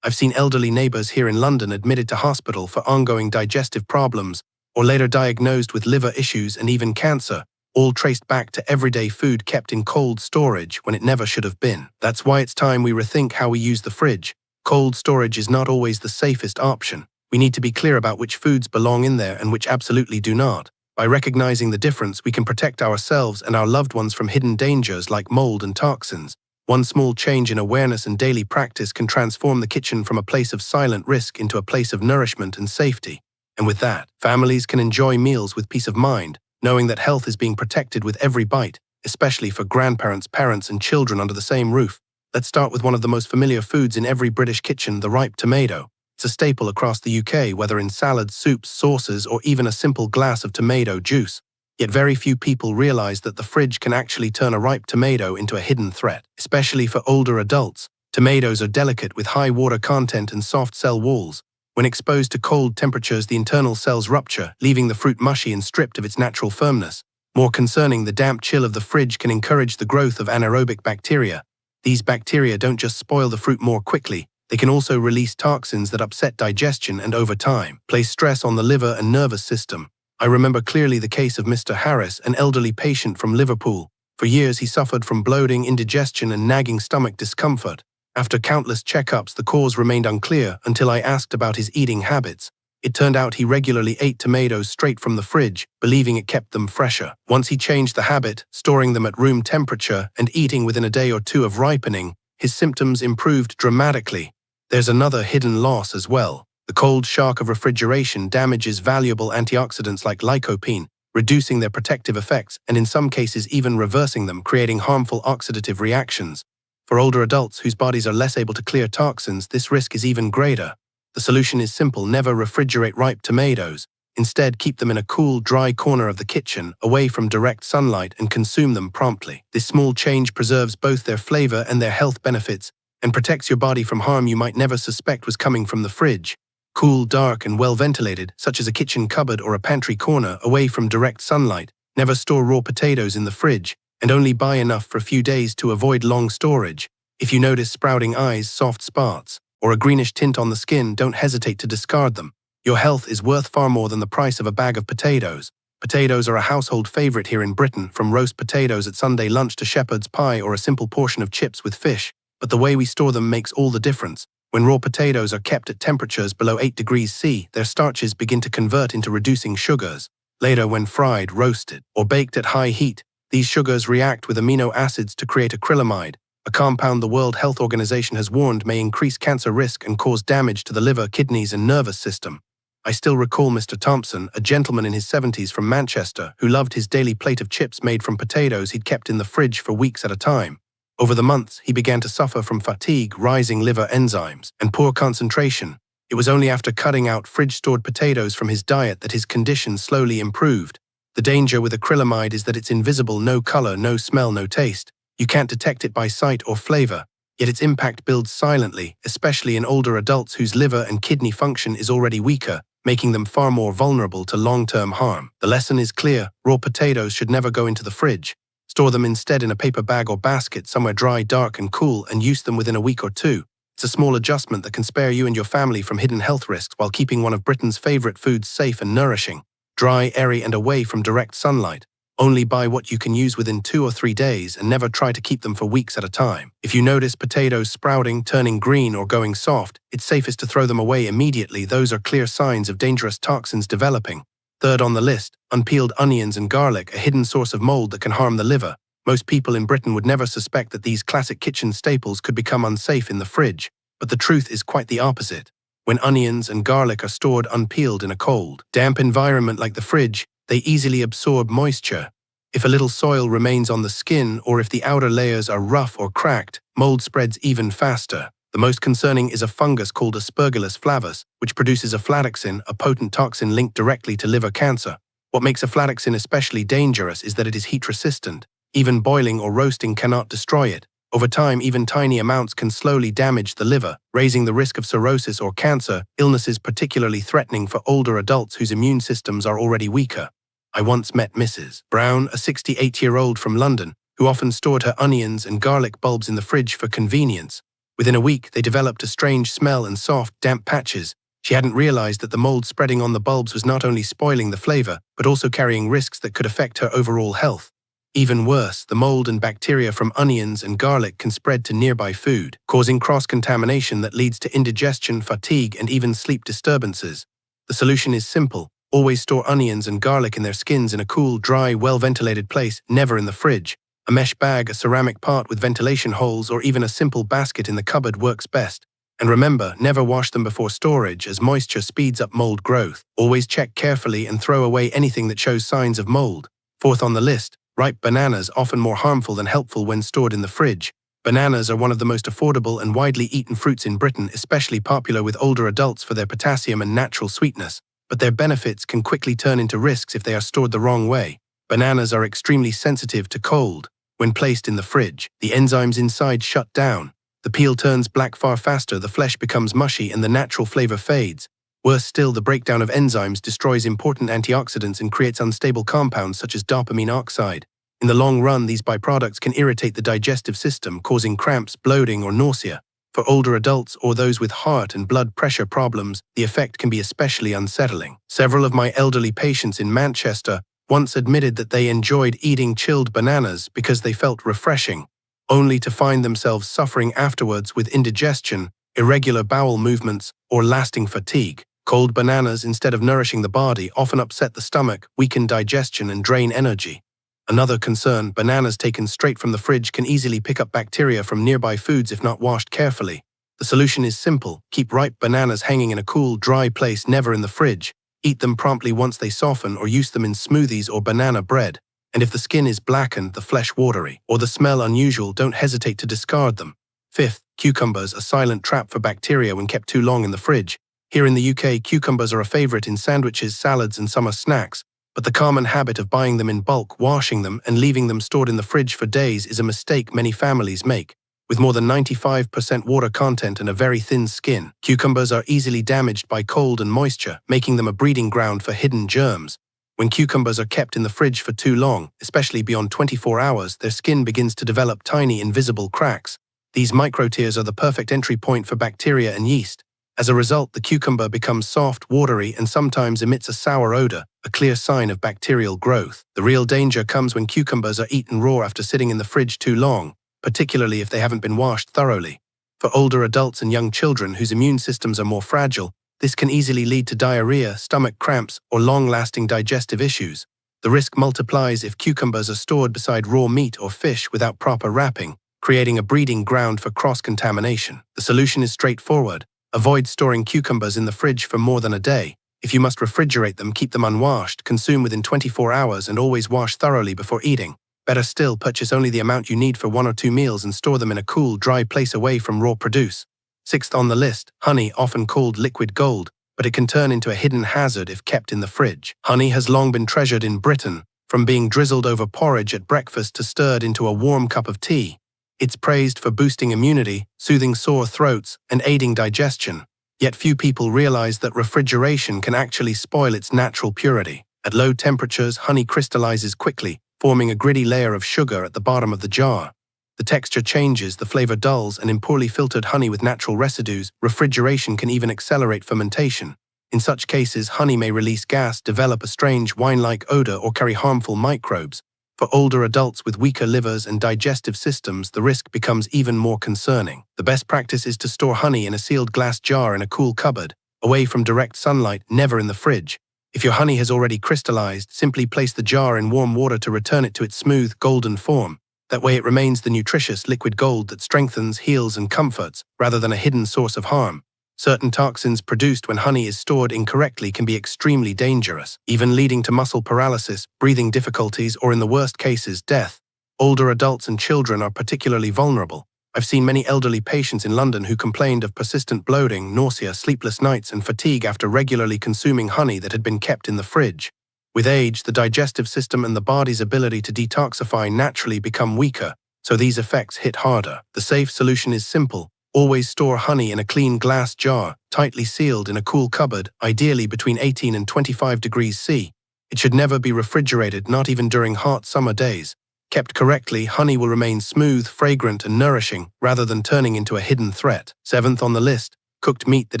I've seen elderly neighbors here in London admitted to hospital for ongoing digestive problems, or later diagnosed with liver issues and even cancer, all traced back to everyday food kept in cold storage when it never should have been. That's why it's time we rethink how we use the fridge. Cold storage is not always the safest option. We need to be clear about which foods belong in there and which absolutely do not. By recognizing the difference, we can protect ourselves and our loved ones from hidden dangers like mold and toxins. One small change in awareness and daily practice can transform the kitchen from a place of silent risk into a place of nourishment and safety. And with that, families can enjoy meals with peace of mind, knowing that health is being protected with every bite, especially for grandparents, parents, and children under the same roof. Let's start with one of the most familiar foods in every British kitchen, the ripe tomato. It's a staple across the UK, whether in salads, soups, sauces, or even a simple glass of tomato juice. Yet very few people realize that the fridge can actually turn a ripe tomato into a hidden threat, especially for older adults. Tomatoes are delicate with high water content and soft cell walls. When exposed to cold temperatures, the internal cells rupture, leaving the fruit mushy and stripped of its natural firmness. More concerning, the damp chill of the fridge can encourage the growth of anaerobic bacteria. These bacteria don't just spoil the fruit more quickly, they can also release toxins that upset digestion and, over time, place stress on the liver and nervous system. I remember clearly the case of Mr. Harris, an elderly patient from Liverpool. For years, he suffered from bloating, indigestion, and nagging stomach discomfort. After countless checkups, the cause remained unclear until I asked about his eating habits. It turned out he regularly ate tomatoes straight from the fridge, believing it kept them fresher. Once he changed the habit, storing them at room temperature and eating within a day or two of ripening, his symptoms improved dramatically. There's another hidden loss as well. The cold shock of refrigeration damages valuable antioxidants like lycopene, reducing their protective effects and in some cases even reversing them, creating harmful oxidative reactions. For older adults whose bodies are less able to clear toxins, this risk is even greater. The solution is simple: never refrigerate ripe tomatoes. Instead, keep them in a cool, dry corner of the kitchen, away from direct sunlight, and consume them promptly. This small change preserves both their flavor and their health benefits, and protects your body from harm you might never suspect was coming from the fridge. Cool, dark, and well ventilated, such as a kitchen cupboard or a pantry corner, away from direct sunlight. Never store raw potatoes in the fridge, and only buy enough for a few days to avoid long storage. If you notice sprouting eyes, soft spots, or a greenish tint on the skin, don't hesitate to discard them. Your health is worth far more than the price of a bag of potatoes. Potatoes are a household favorite here in Britain, from roast potatoes at Sunday lunch to shepherd's pie or a simple portion of chips with fish. But the way we store them makes all the difference. When raw potatoes are kept at temperatures below 8 degrees C, their starches begin to convert into reducing sugars. Later, when fried, roasted, or baked at high heat, these sugars react with amino acids to create acrylamide, a compound the World Health Organization has warned may increase cancer risk and cause damage to the liver, kidneys, and nervous system. I still recall Mr. Thompson, a gentleman in his 70s from Manchester, who loved his daily plate of chips made from potatoes he'd kept in the fridge for weeks at a time. Over the months, he began to suffer from fatigue, rising liver enzymes, and poor concentration. It was only after cutting out fridge-stored potatoes from his diet that his condition slowly improved. The danger with acrylamide is that it's invisible: no color, no smell, no taste. You can't detect it by sight or flavor, yet its impact builds silently, especially in older adults whose liver and kidney function is already weaker. making them far more vulnerable to long-term harm. The lesson is clear: raw potatoes should never go into the fridge. Store them instead in a paper bag or basket somewhere dry, dark, and cool, and use them within a week or two. It's a small adjustment that can spare you and your family from hidden health risks while keeping one of Britain's favorite foods safe and nourishing. Dry, airy, and away from direct sunlight. Only buy what you can use within 2 or 3 days and never try to keep them for weeks at a time. If you notice potatoes sprouting, turning green, or going soft, it's safest to throw them away immediately. Those are clear signs of dangerous toxins developing. Third on the list, unpeeled onions and garlic, a hidden source of mold that can harm the liver. Most people in Britain would never suspect that these classic kitchen staples could become unsafe in the fridge, but the truth is quite the opposite. When onions and garlic are stored unpeeled in a cold, damp environment like the fridge, they easily absorb moisture. If a little soil remains on the skin, or if the outer layers are rough or cracked, mold spreads even faster. The most concerning is a fungus called Aspergillus flavus, which produces aflatoxin, a potent toxin linked directly to liver cancer. What makes aflatoxin especially dangerous is that it is heat-resistant. Even boiling or roasting cannot destroy it. Over time, even tiny amounts can slowly damage the liver, raising the risk of cirrhosis or cancer, illnesses particularly threatening for older adults whose immune systems are already weaker. I once met Mrs. Brown, a 68-year-old from London, who often stored her onions and garlic bulbs in the fridge for convenience. Within a week, they developed a strange smell and soft, damp patches. She hadn't realized that the mold spreading on the bulbs was not only spoiling the flavor, but also carrying risks that could affect her overall health. Even worse, the mold and bacteria from onions and garlic can spread to nearby food, causing cross-contamination that leads to indigestion, fatigue, and even sleep disturbances. The solution is simple. Always store onions and garlic in their skins in a cool, dry, well-ventilated place, never in the fridge. A mesh bag, a ceramic pot with ventilation holes, or even a simple basket in the cupboard works best. And remember, never wash them before storage, as moisture speeds up mold growth. Always check carefully and throw away anything that shows signs of mold. Fourth on the list, ripe bananas, often more harmful than helpful when stored in the fridge. Bananas are one of the most affordable and widely eaten fruits in Britain, especially popular with older adults for their potassium and natural sweetness. But their benefits can quickly turn into risks if they are stored the wrong way. Bananas are extremely sensitive to cold. When placed in the fridge, the enzymes inside shut down. The peel turns black far faster, the flesh becomes mushy, and the natural flavor fades. Worse still, the breakdown of enzymes destroys important antioxidants and creates unstable compounds such as dopamine oxide. In the long run, these byproducts can irritate the digestive system, causing cramps, bloating, or nausea. For older adults or those with heart and blood pressure problems, the effect can be especially unsettling. Several of my elderly patients in Manchester once admitted that they enjoyed eating chilled bananas because they felt refreshing, only to find themselves suffering afterwards with indigestion, irregular bowel movements, or lasting fatigue. Cold bananas, instead of nourishing the body, often upset the stomach, weaken digestion, and drain energy. Another concern, bananas taken straight from the fridge can easily pick up bacteria from nearby foods if not washed carefully. The solution is simple: keep ripe bananas hanging in a cool, dry place, never in the fridge. Eat them promptly once they soften, or use them in smoothies or banana bread. And if the skin is blackened, the flesh watery, or the smell unusual, don't hesitate to discard them. Fifth, cucumbers, a silent trap for bacteria when kept too long in the fridge. Here in the UK, cucumbers are a favorite in sandwiches, salads, and summer snacks. But the common habit of buying them in bulk, washing them, and leaving them stored in the fridge for days is a mistake many families make. With more than 95% water content and a very thin skin, cucumbers are easily damaged by cold and moisture, making them a breeding ground for hidden germs. When cucumbers are kept in the fridge for too long, especially beyond 24 hours, their skin begins to develop tiny, invisible cracks. These microtears are the perfect entry point for bacteria and yeast. As a result, the cucumber becomes soft, watery, and sometimes emits a sour odor, a clear sign of bacterial growth. The real danger comes when cucumbers are eaten raw after sitting in the fridge too long, particularly if they haven't been washed thoroughly. For older adults and young children whose immune systems are more fragile, this can easily lead to diarrhea, stomach cramps, or long-lasting digestive issues. The risk multiplies if cucumbers are stored beside raw meat or fish without proper wrapping, creating a breeding ground for cross-contamination. The solution is straightforward. Avoid storing cucumbers in the fridge for more than a day. If you must refrigerate them, keep them unwashed, consume within 24 hours, and always wash thoroughly before eating. Better still, purchase only the amount you need for 1 or 2 meals and store them in a cool, dry place away from raw produce. Sixth on the list, honey, often called liquid gold, but it can turn into a hidden hazard if kept in the fridge. Honey has long been treasured in Britain, from being drizzled over porridge at breakfast to stirred into a warm cup of tea. It's praised for boosting immunity, soothing sore throats, and aiding digestion. Yet few people realize that refrigeration can actually spoil its natural purity. At low temperatures, honey crystallizes quickly, forming a gritty layer of sugar at the bottom of the jar. The texture changes, the flavor dulls, and in poorly filtered honey with natural residues, refrigeration can even accelerate fermentation. In such cases, honey may release gas, develop a strange wine-like odor, or carry harmful microbes. For older adults with weaker livers and digestive systems, the risk becomes even more concerning. The best practice is to store honey in a sealed glass jar in a cool cupboard, away from direct sunlight, never in the fridge. If your honey has already crystallized, simply place the jar in warm water to return it to its smooth, golden form. That way it remains the nutritious liquid gold that strengthens, heals, and comforts, rather than a hidden source of harm. Certain toxins produced when honey is stored incorrectly can be extremely dangerous, even leading to muscle paralysis, breathing difficulties, or in the worst cases, death. Older adults and children are particularly vulnerable. I've seen many elderly patients in London who complained of persistent bloating, nausea, sleepless nights, and fatigue after regularly consuming honey that had been kept in the fridge. With age, the digestive system and the body's ability to detoxify naturally become weaker, so these effects hit harder. The safe solution is simple. Always store honey in a clean glass jar, tightly sealed in a cool cupboard, ideally between 18 and 25 degrees C. It should never be refrigerated, not even during hot summer days. Kept correctly, honey will remain smooth, fragrant, and nourishing, rather than turning into a hidden threat. 7th on the list, cooked meat that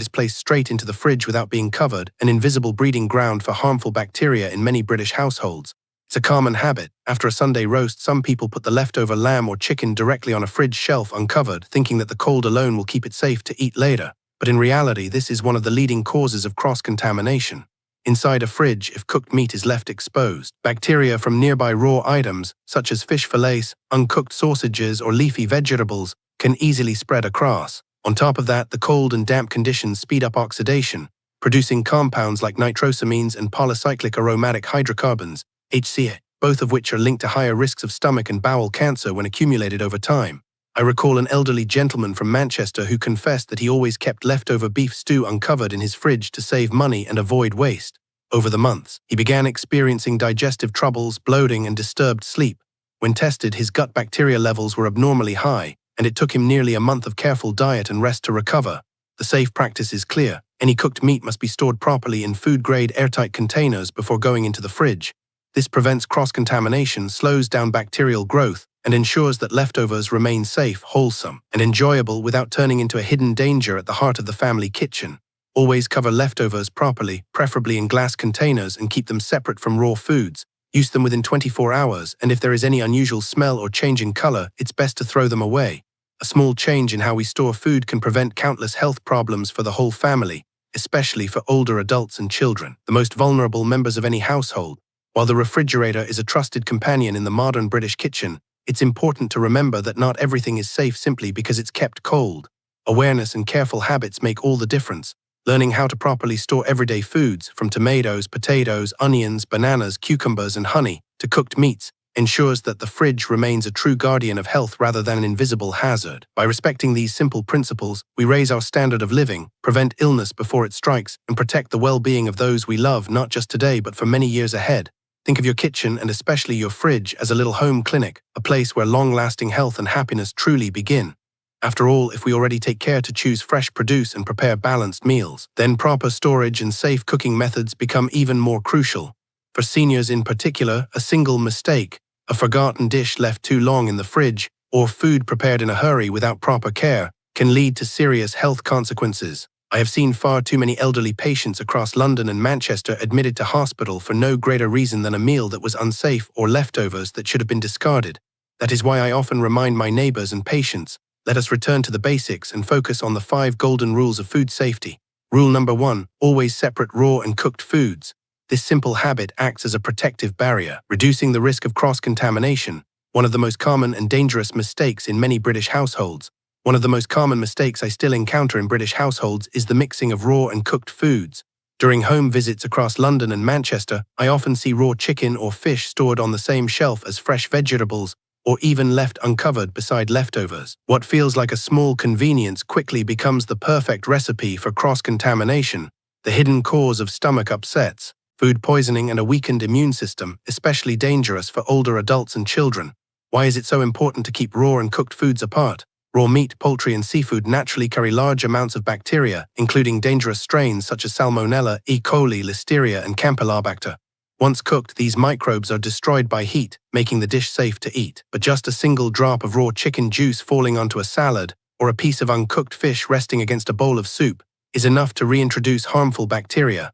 is placed straight into the fridge without being covered, an invisible breeding ground for harmful bacteria in many British households. It's a common habit. After a Sunday roast, some people put the leftover lamb or chicken directly on a fridge shelf uncovered, thinking that the cold alone will keep it safe to eat later. But in reality, this is one of the leading causes of cross-contamination. Inside a fridge, if cooked meat is left exposed, bacteria from nearby raw items, such as fish fillets, uncooked sausages, or leafy vegetables, can easily spread across. On top of that, the cold and damp conditions speed up oxidation, producing compounds like nitrosamines and polycyclic aromatic hydrocarbons, HCA, both of which are linked to higher risks of stomach and bowel cancer when accumulated over time. I recall an elderly gentleman from Manchester who confessed that he always kept leftover beef stew uncovered in his fridge to save money and avoid waste. Over the months, he began experiencing digestive troubles, bloating, and disturbed sleep. When tested, his gut bacteria levels were abnormally high, and it took him nearly a month of careful diet and rest to recover. The safe practice is clear. Any cooked meat must be stored properly in food-grade airtight containers before going into the fridge. This prevents cross-contamination, slows down bacterial growth, and ensures that leftovers remain safe, wholesome, and enjoyable without turning into a hidden danger at the heart of the family kitchen. Always cover leftovers properly, preferably in glass containers, and keep them separate from raw foods. Use them within 24 hours, and if there is any unusual smell or change in color, it's best to throw them away. A small change in how we store food can prevent countless health problems for the whole family, especially for older adults and children, the most vulnerable members of any household. While the refrigerator is a trusted companion in the modern British kitchen, it's important to remember that not everything is safe simply because it's kept cold. Awareness and careful habits make all the difference. Learning how to properly store everyday foods, from tomatoes, potatoes, onions, bananas, cucumbers, and honey, to cooked meats, ensures that the fridge remains a true guardian of health rather than an invisible hazard. By respecting these simple principles, we raise our standard of living, prevent illness before it strikes, and protect the well-being of those we love not just today but for many years ahead. Think of your kitchen, and especially your fridge, as a little home clinic, a place where long-lasting health and happiness truly begin. After all, if we already take care to choose fresh produce and prepare balanced meals, then proper storage and safe cooking methods become even more crucial. For seniors in particular, a single mistake, a forgotten dish left too long in the fridge, or food prepared in a hurry without proper care, can lead to serious health consequences. I have seen far too many elderly patients across London and Manchester admitted to hospital for no greater reason than a meal that was unsafe or leftovers that should have been discarded. That is why I often remind my neighbors and patients, let us return to the basics and focus on the 5 golden rules of food safety. Rule number 1, always separate raw and cooked foods. This simple habit acts as a protective barrier, reducing the risk of cross-contamination, one of the most common and dangerous mistakes in many British households. One of the most common mistakes I still encounter in British households is the mixing of raw and cooked foods. During home visits across London and Manchester, I often see raw chicken or fish stored on the same shelf as fresh vegetables, or even left uncovered beside leftovers. What feels like a small convenience quickly becomes the perfect recipe for cross-contamination, the hidden cause of stomach upsets, food poisoning, and a weakened immune system, especially dangerous for older adults and children. Why is it so important to keep raw and cooked foods apart? Raw meat, poultry, and seafood naturally carry large amounts of bacteria, including dangerous strains such as Salmonella, E. coli, Listeria, and Campylobacter. Once cooked, these microbes are destroyed by heat, making the dish safe to eat. But just a single drop of raw chicken juice falling onto a salad, or a piece of uncooked fish resting against a bowl of soup, is enough to reintroduce harmful bacteria.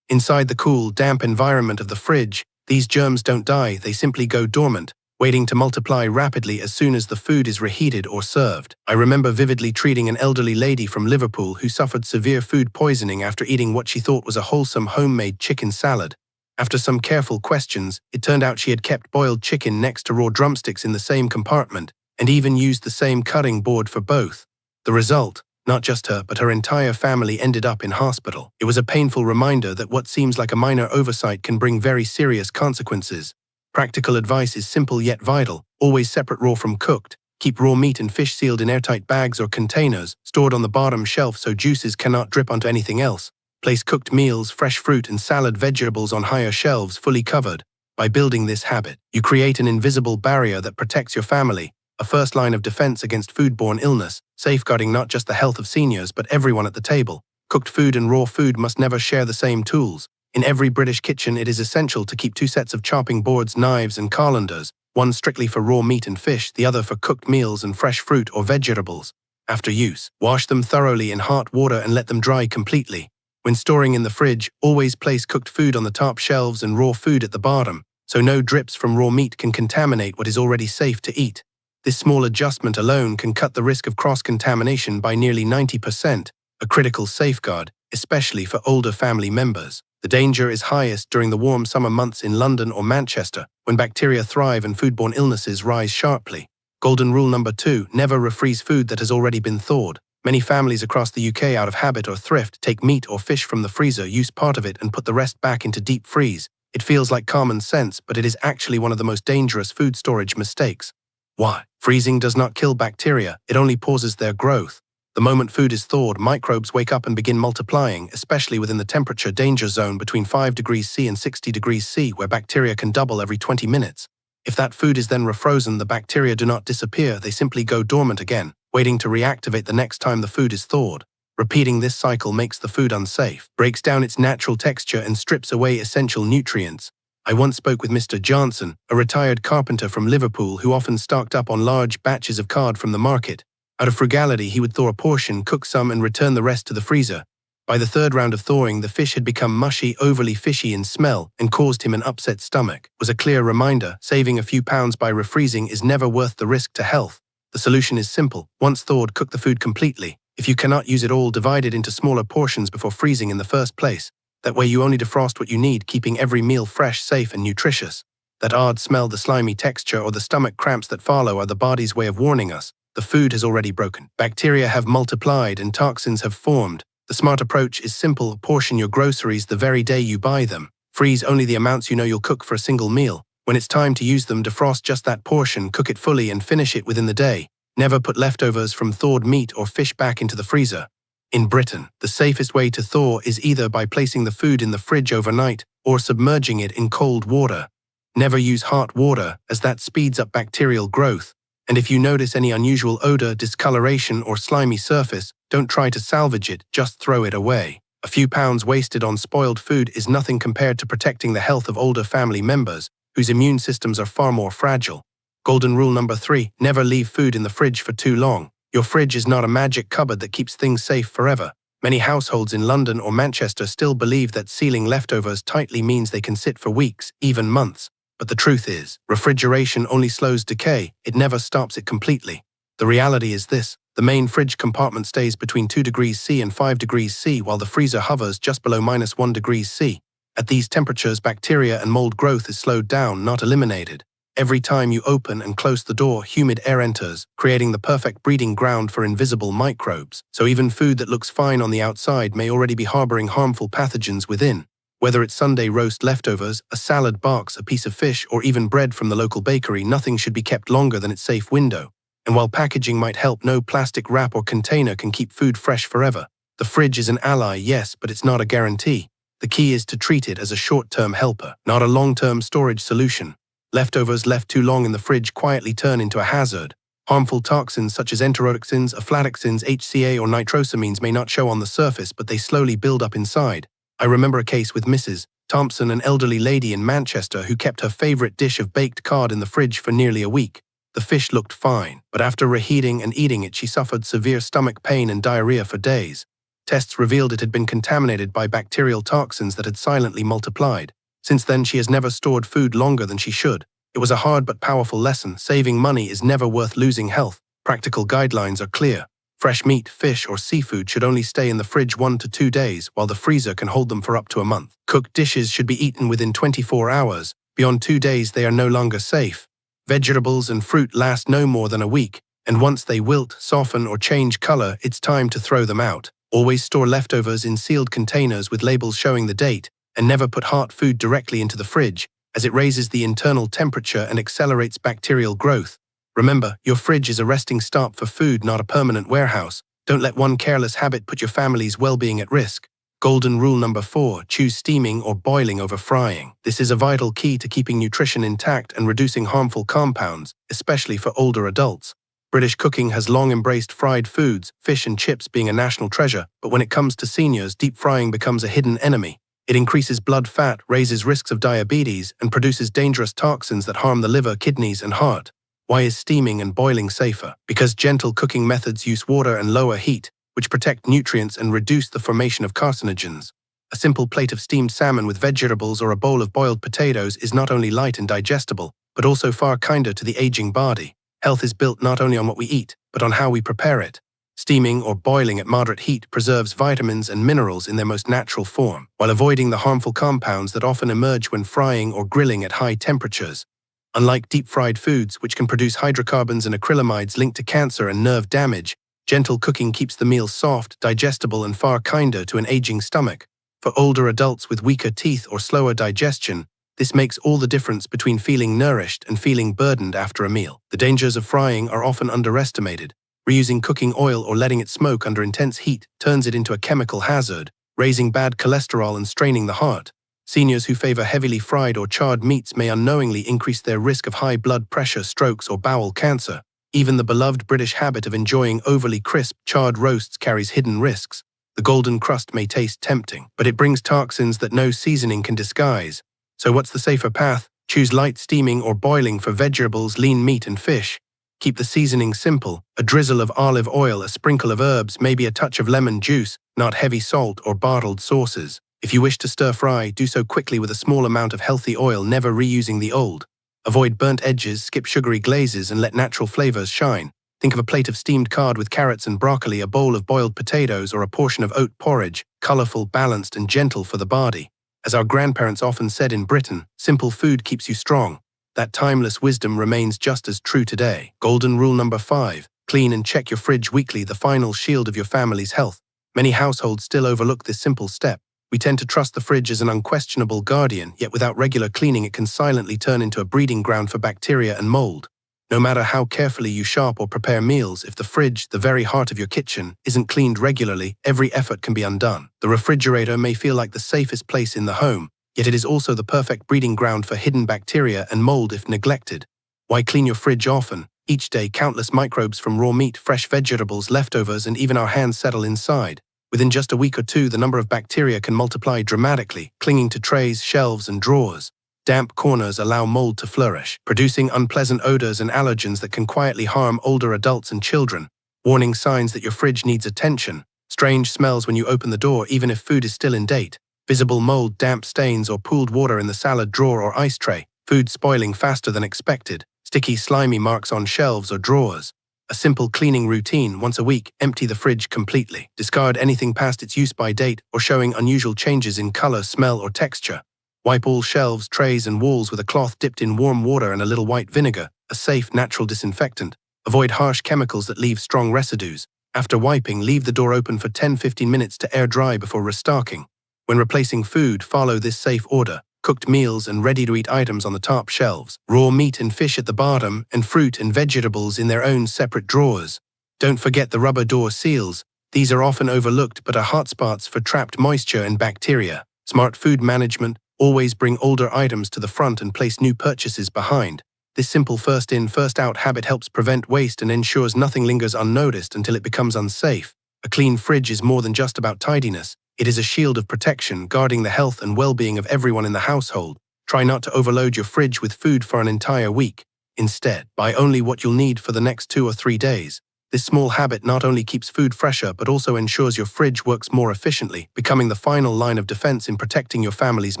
Inside the cool, damp environment of the fridge, these germs don't die, they simply go dormant, waiting to multiply rapidly as soon as the food is reheated or served. I remember vividly treating an elderly lady from Liverpool who suffered severe food poisoning after eating what she thought was a wholesome homemade chicken salad. After some careful questions, it turned out she had kept boiled chicken next to raw drumsticks in the same compartment, and even used the same cutting board for both. The result, not just her, but her entire family ended up in hospital. It was a painful reminder that what seems like a minor oversight can bring very serious consequences. Practical advice is simple yet vital. Always separate raw from cooked. Keep raw meat and fish sealed in airtight bags or containers, stored on the bottom shelf so juices cannot drip onto anything else. Place cooked meals, fresh fruit, and salad vegetables on higher shelves, fully covered. By building this habit, you create an invisible barrier that protects your family, a first line of defense against foodborne illness, safeguarding not just the health of seniors but everyone at the table. Cooked food and raw food must never share the same tools. In every British kitchen, it is essential to keep two sets of chopping boards, knives, and colanders, one strictly for raw meat and fish, the other for cooked meals and fresh fruit or vegetables. After use, wash them thoroughly in hot water and let them dry completely. When storing in the fridge, always place cooked food on the top shelves and raw food at the bottom, so no drips from raw meat can contaminate what is already safe to eat. This small adjustment alone can cut the risk of cross-contamination by nearly 90%, a critical safeguard, especially for older family members. The danger is highest during the warm summer months in London or Manchester, when bacteria thrive and foodborne illnesses rise sharply. Golden rule number 2, never refreeze food that has already been thawed. Many families across the UK, out of habit or thrift, take meat or fish from the freezer, use part of it, and put the rest back into deep freeze. It feels like common sense, but it is actually one of the most dangerous food storage mistakes. Why? Freezing does not kill bacteria, it only pauses their growth. The moment food is thawed, microbes wake up and begin multiplying, especially within the temperature danger zone between 5 degrees C and 60 degrees C, where bacteria can double every 20 minutes. If that food is then refrozen, the bacteria do not disappear, they simply go dormant again, waiting to reactivate the next time the food is thawed. Repeating this cycle makes the food unsafe, breaks down its natural texture, and strips away essential nutrients. I once spoke with Mr. Johnson, a retired carpenter from Liverpool who often stocked up on large batches of cod from the market. Out of frugality, he would thaw a portion, cook some, and return the rest to the freezer. By the third round of thawing, the fish had become mushy, overly fishy in smell, and caused him an upset stomach. It was a clear reminder, saving a few pounds by refreezing is never worth the risk to health. The solution is simple. Once thawed, cook the food completely. If you cannot use it all, divide it into smaller portions before freezing in the first place. That way you only defrost what you need, keeping every meal fresh, safe, and nutritious. That odd smell, the slimy texture, or the stomach cramps that follow are the body's way of warning us. The food has already broken. Bacteria have multiplied and toxins have formed. The smart approach is simple. Portion your groceries the very day you buy them. Freeze only the amounts you know you'll cook for a single meal. When it's time to use them, defrost just that portion, cook it fully, and finish it within the day. Never put leftovers from thawed meat or fish back into the freezer. In Britain, the safest way to thaw is either by placing the food in the fridge overnight or submerging it in cold water. Never use hot water, as that speeds up bacterial growth. And if you notice any unusual odor, discoloration, or slimy surface, don't try to salvage it, just throw it away. A few pounds wasted on spoiled food is nothing compared to protecting the health of older family members, whose immune systems are far more fragile. Golden rule number 3, never leave food in the fridge for too long. Your fridge is not a magic cupboard that keeps things safe forever. Many households in London or Manchester still believe that sealing leftovers tightly means they can sit for weeks, even months. But the truth is, refrigeration only slows decay, it never stops it completely. The reality is this: the main fridge compartment stays between 2 degrees C and 5 degrees C, while the freezer hovers just below -1 degrees C. At these temperatures, bacteria and mold growth is slowed down, not eliminated. Every time you open and close the door, humid air enters, creating the perfect breeding ground for invisible microbes. So even food that looks fine on the outside may already be harboring harmful pathogens within. Whether it's Sunday roast leftovers, a salad box, a piece of fish, or even bread from the local bakery, nothing should be kept longer than its safe window. And while packaging might help, no plastic wrap or container can keep food fresh forever. The fridge is an ally, yes, but it's not a guarantee. The key is to treat it as a short-term helper, not a long-term storage solution. Leftovers left too long in the fridge quietly turn into a hazard. Harmful toxins such as enterotoxins, aflatoxins, HCA, or nitrosamines may not show on the surface, but they slowly build up inside. I remember a case with Mrs. Thompson, an elderly lady in Manchester who kept her favorite dish of baked cod in the fridge for nearly a week. The fish looked fine, but after reheating and eating it, she suffered severe stomach pain and diarrhea for days. Tests revealed it had been contaminated by bacterial toxins that had silently multiplied. Since then, she has never stored food longer than she should. It was a hard but powerful lesson. Saving money is never worth losing health. Practical guidelines are clear. Fresh meat, fish, or seafood should only stay in the fridge 1 to 2 days, while the freezer can hold them for up to a month. Cooked dishes should be eaten within 24 hours. Beyond 2 days, they are no longer safe. Vegetables and fruit last no more than a week, and once they wilt, soften, or change color, it's time to throw them out. Always store leftovers in sealed containers with labels showing the date, and never put hot food directly into the fridge, as it raises the internal temperature and accelerates bacterial growth. Remember, your fridge is a resting stop for food, not a permanent warehouse. Don't let one careless habit put your family's well-being at risk. Golden rule number 4, choose steaming or boiling over frying. This is a vital key to keeping nutrition intact and reducing harmful compounds, especially for older adults. British cooking has long embraced fried foods, fish and chips being a national treasure, but when it comes to seniors, deep frying becomes a hidden enemy. It increases blood fat, raises risks of diabetes, and produces dangerous toxins that harm the liver, kidneys, and heart. Why is steaming and boiling safer? Because gentle cooking methods use water and lower heat, which protect nutrients and reduce the formation of carcinogens. A simple plate of steamed salmon with vegetables or a bowl of boiled potatoes is not only light and digestible, but also far kinder to the aging body. Health is built not only on what we eat, but on how we prepare it. Steaming or boiling at moderate heat preserves vitamins and minerals in their most natural form, while avoiding the harmful compounds that often emerge when frying or grilling at high temperatures. Unlike deep-fried foods, which can produce hydrocarbons and acrylamides linked to cancer and nerve damage, gentle cooking keeps the meal soft, digestible, and far kinder to an aging stomach. For older adults with weaker teeth or slower digestion, this makes all the difference between feeling nourished and feeling burdened after a meal. The dangers of frying are often underestimated. Reusing cooking oil or letting it smoke under intense heat turns it into a chemical hazard, raising bad cholesterol and straining the heart. Seniors who favor heavily fried or charred meats may unknowingly increase their risk of high blood pressure, strokes, or bowel cancer. Even the beloved British habit of enjoying overly crisp, charred roasts carries hidden risks. The golden crust may taste tempting, but it brings toxins that no seasoning can disguise. So what's the safer path? Choose light steaming or boiling for vegetables, lean meat, and fish. Keep the seasoning simple, a drizzle of olive oil, a sprinkle of herbs, maybe a touch of lemon juice, not heavy salt or bottled sauces. If you wish to stir-fry, do so quickly with a small amount of healthy oil, never reusing the old. Avoid burnt edges, skip sugary glazes, and let natural flavors shine. Think of a plate of steamed cod with carrots and broccoli, a bowl of boiled potatoes, or a portion of oat porridge, colorful, balanced, and gentle for the body. As our grandparents often said in Britain, simple food keeps you strong. That timeless wisdom remains just as true today. Golden rule number 5, clean and check your fridge weekly, the final shield of your family's health. Many households still overlook this simple step. We tend to trust the fridge as an unquestionable guardian, yet without regular cleaning it can silently turn into a breeding ground for bacteria and mold. No matter how carefully you shop or prepare meals, if the fridge, the very heart of your kitchen, isn't cleaned regularly, every effort can be undone. The refrigerator may feel like the safest place in the home, yet it is also the perfect breeding ground for hidden bacteria and mold if neglected. Why clean your fridge often? Each day, countless microbes from raw meat, fresh vegetables, leftovers, and even our hands settle inside. Within just a week or two, the number of bacteria can multiply dramatically, clinging to trays, shelves, and drawers. Damp corners allow mold to flourish, producing unpleasant odors and allergens that can quietly harm older adults and children. Warning signs that your fridge needs attention. Strange smells when you open the door, even if food is still in date. Visible mold, damp stains, or pooled water in the salad drawer or ice tray. Food spoiling faster than expected. Sticky, slimy marks on shelves or drawers. A simple cleaning routine: once a week, empty the fridge completely. Discard anything past its use-by date or showing unusual changes in color, smell, or texture. Wipe all shelves, trays, and walls with a cloth dipped in warm water and a little white vinegar, a safe, natural disinfectant. Avoid harsh chemicals that leave strong residues. After wiping, leave the door open for 10-15 minutes to air dry before restocking. When replacing food, follow this safe order. Cooked meals and ready-to-eat items on the top shelves. Raw meat and fish at the bottom, and fruit and vegetables in their own separate drawers. Don't forget the rubber door seals. These are often overlooked but are hotspots for trapped moisture and bacteria. Smart food management: always bring older items to the front and place new purchases behind. This simple first-in, first-out habit helps prevent waste and ensures nothing lingers unnoticed until it becomes unsafe. A clean fridge is more than just about tidiness. It is a shield of protection, guarding the health and well-being of everyone in the household. Try not to overload your fridge with food for an entire week. Instead, buy only what you'll need for the next 2 or 3 days. This small habit not only keeps food fresher but also ensures your fridge works more efficiently, becoming the final line of defense in protecting your family's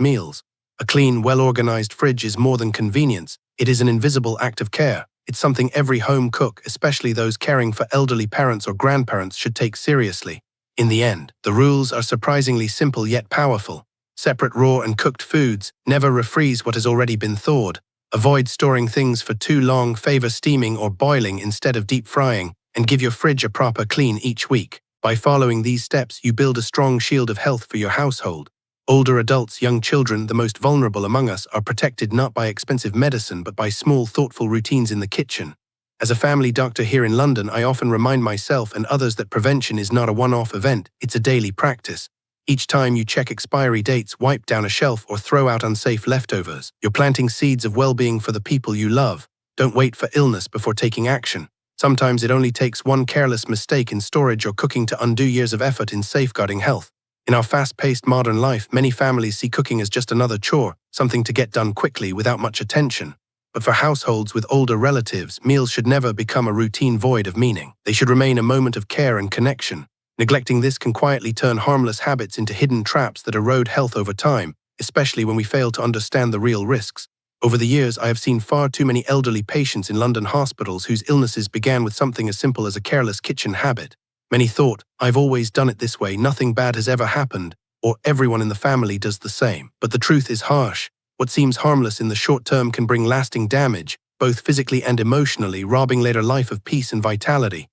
meals. A clean, well-organized fridge is more than convenience. It is an invisible act of care. It's something every home cook, especially those caring for elderly parents or grandparents, should take seriously. In the end, the rules are surprisingly simple yet powerful. Separate raw and cooked foods. Never refreeze what has already been thawed. Avoid storing things for too long. Favor steaming or boiling instead of deep frying. And give your fridge a proper clean each week. By following these steps, you build a strong shield of health for your household. Older adults, young children, the most vulnerable among us, are protected not by expensive medicine but by small, thoughtful routines in the kitchen. As a family doctor here in London, I often remind myself and others that prevention is not a one-off event, it's a daily practice. Each time you check expiry dates, wipe down a shelf, or throw out unsafe leftovers, you're planting seeds of well-being for the people you love. Don't wait for illness before taking action. Sometimes it only takes one careless mistake in storage or cooking to undo years of effort in safeguarding health. In our fast-paced modern life, many families see cooking as just another chore, something to get done quickly without much attention. But for households with older relatives, meals should never become a routine void of meaning. They should remain a moment of care and connection. Neglecting this can quietly turn harmless habits into hidden traps that erode health over time, especially when we fail to understand the real risks. Over the years, I have seen far too many elderly patients in London hospitals whose illnesses began with something as simple as a careless kitchen habit. Many thought, "I've always done it this way, nothing bad has ever happened," or "everyone in the family does the same." But the truth is harsh. What seems harmless in the short term can bring lasting damage, both physically and emotionally, robbing later life of peace and vitality.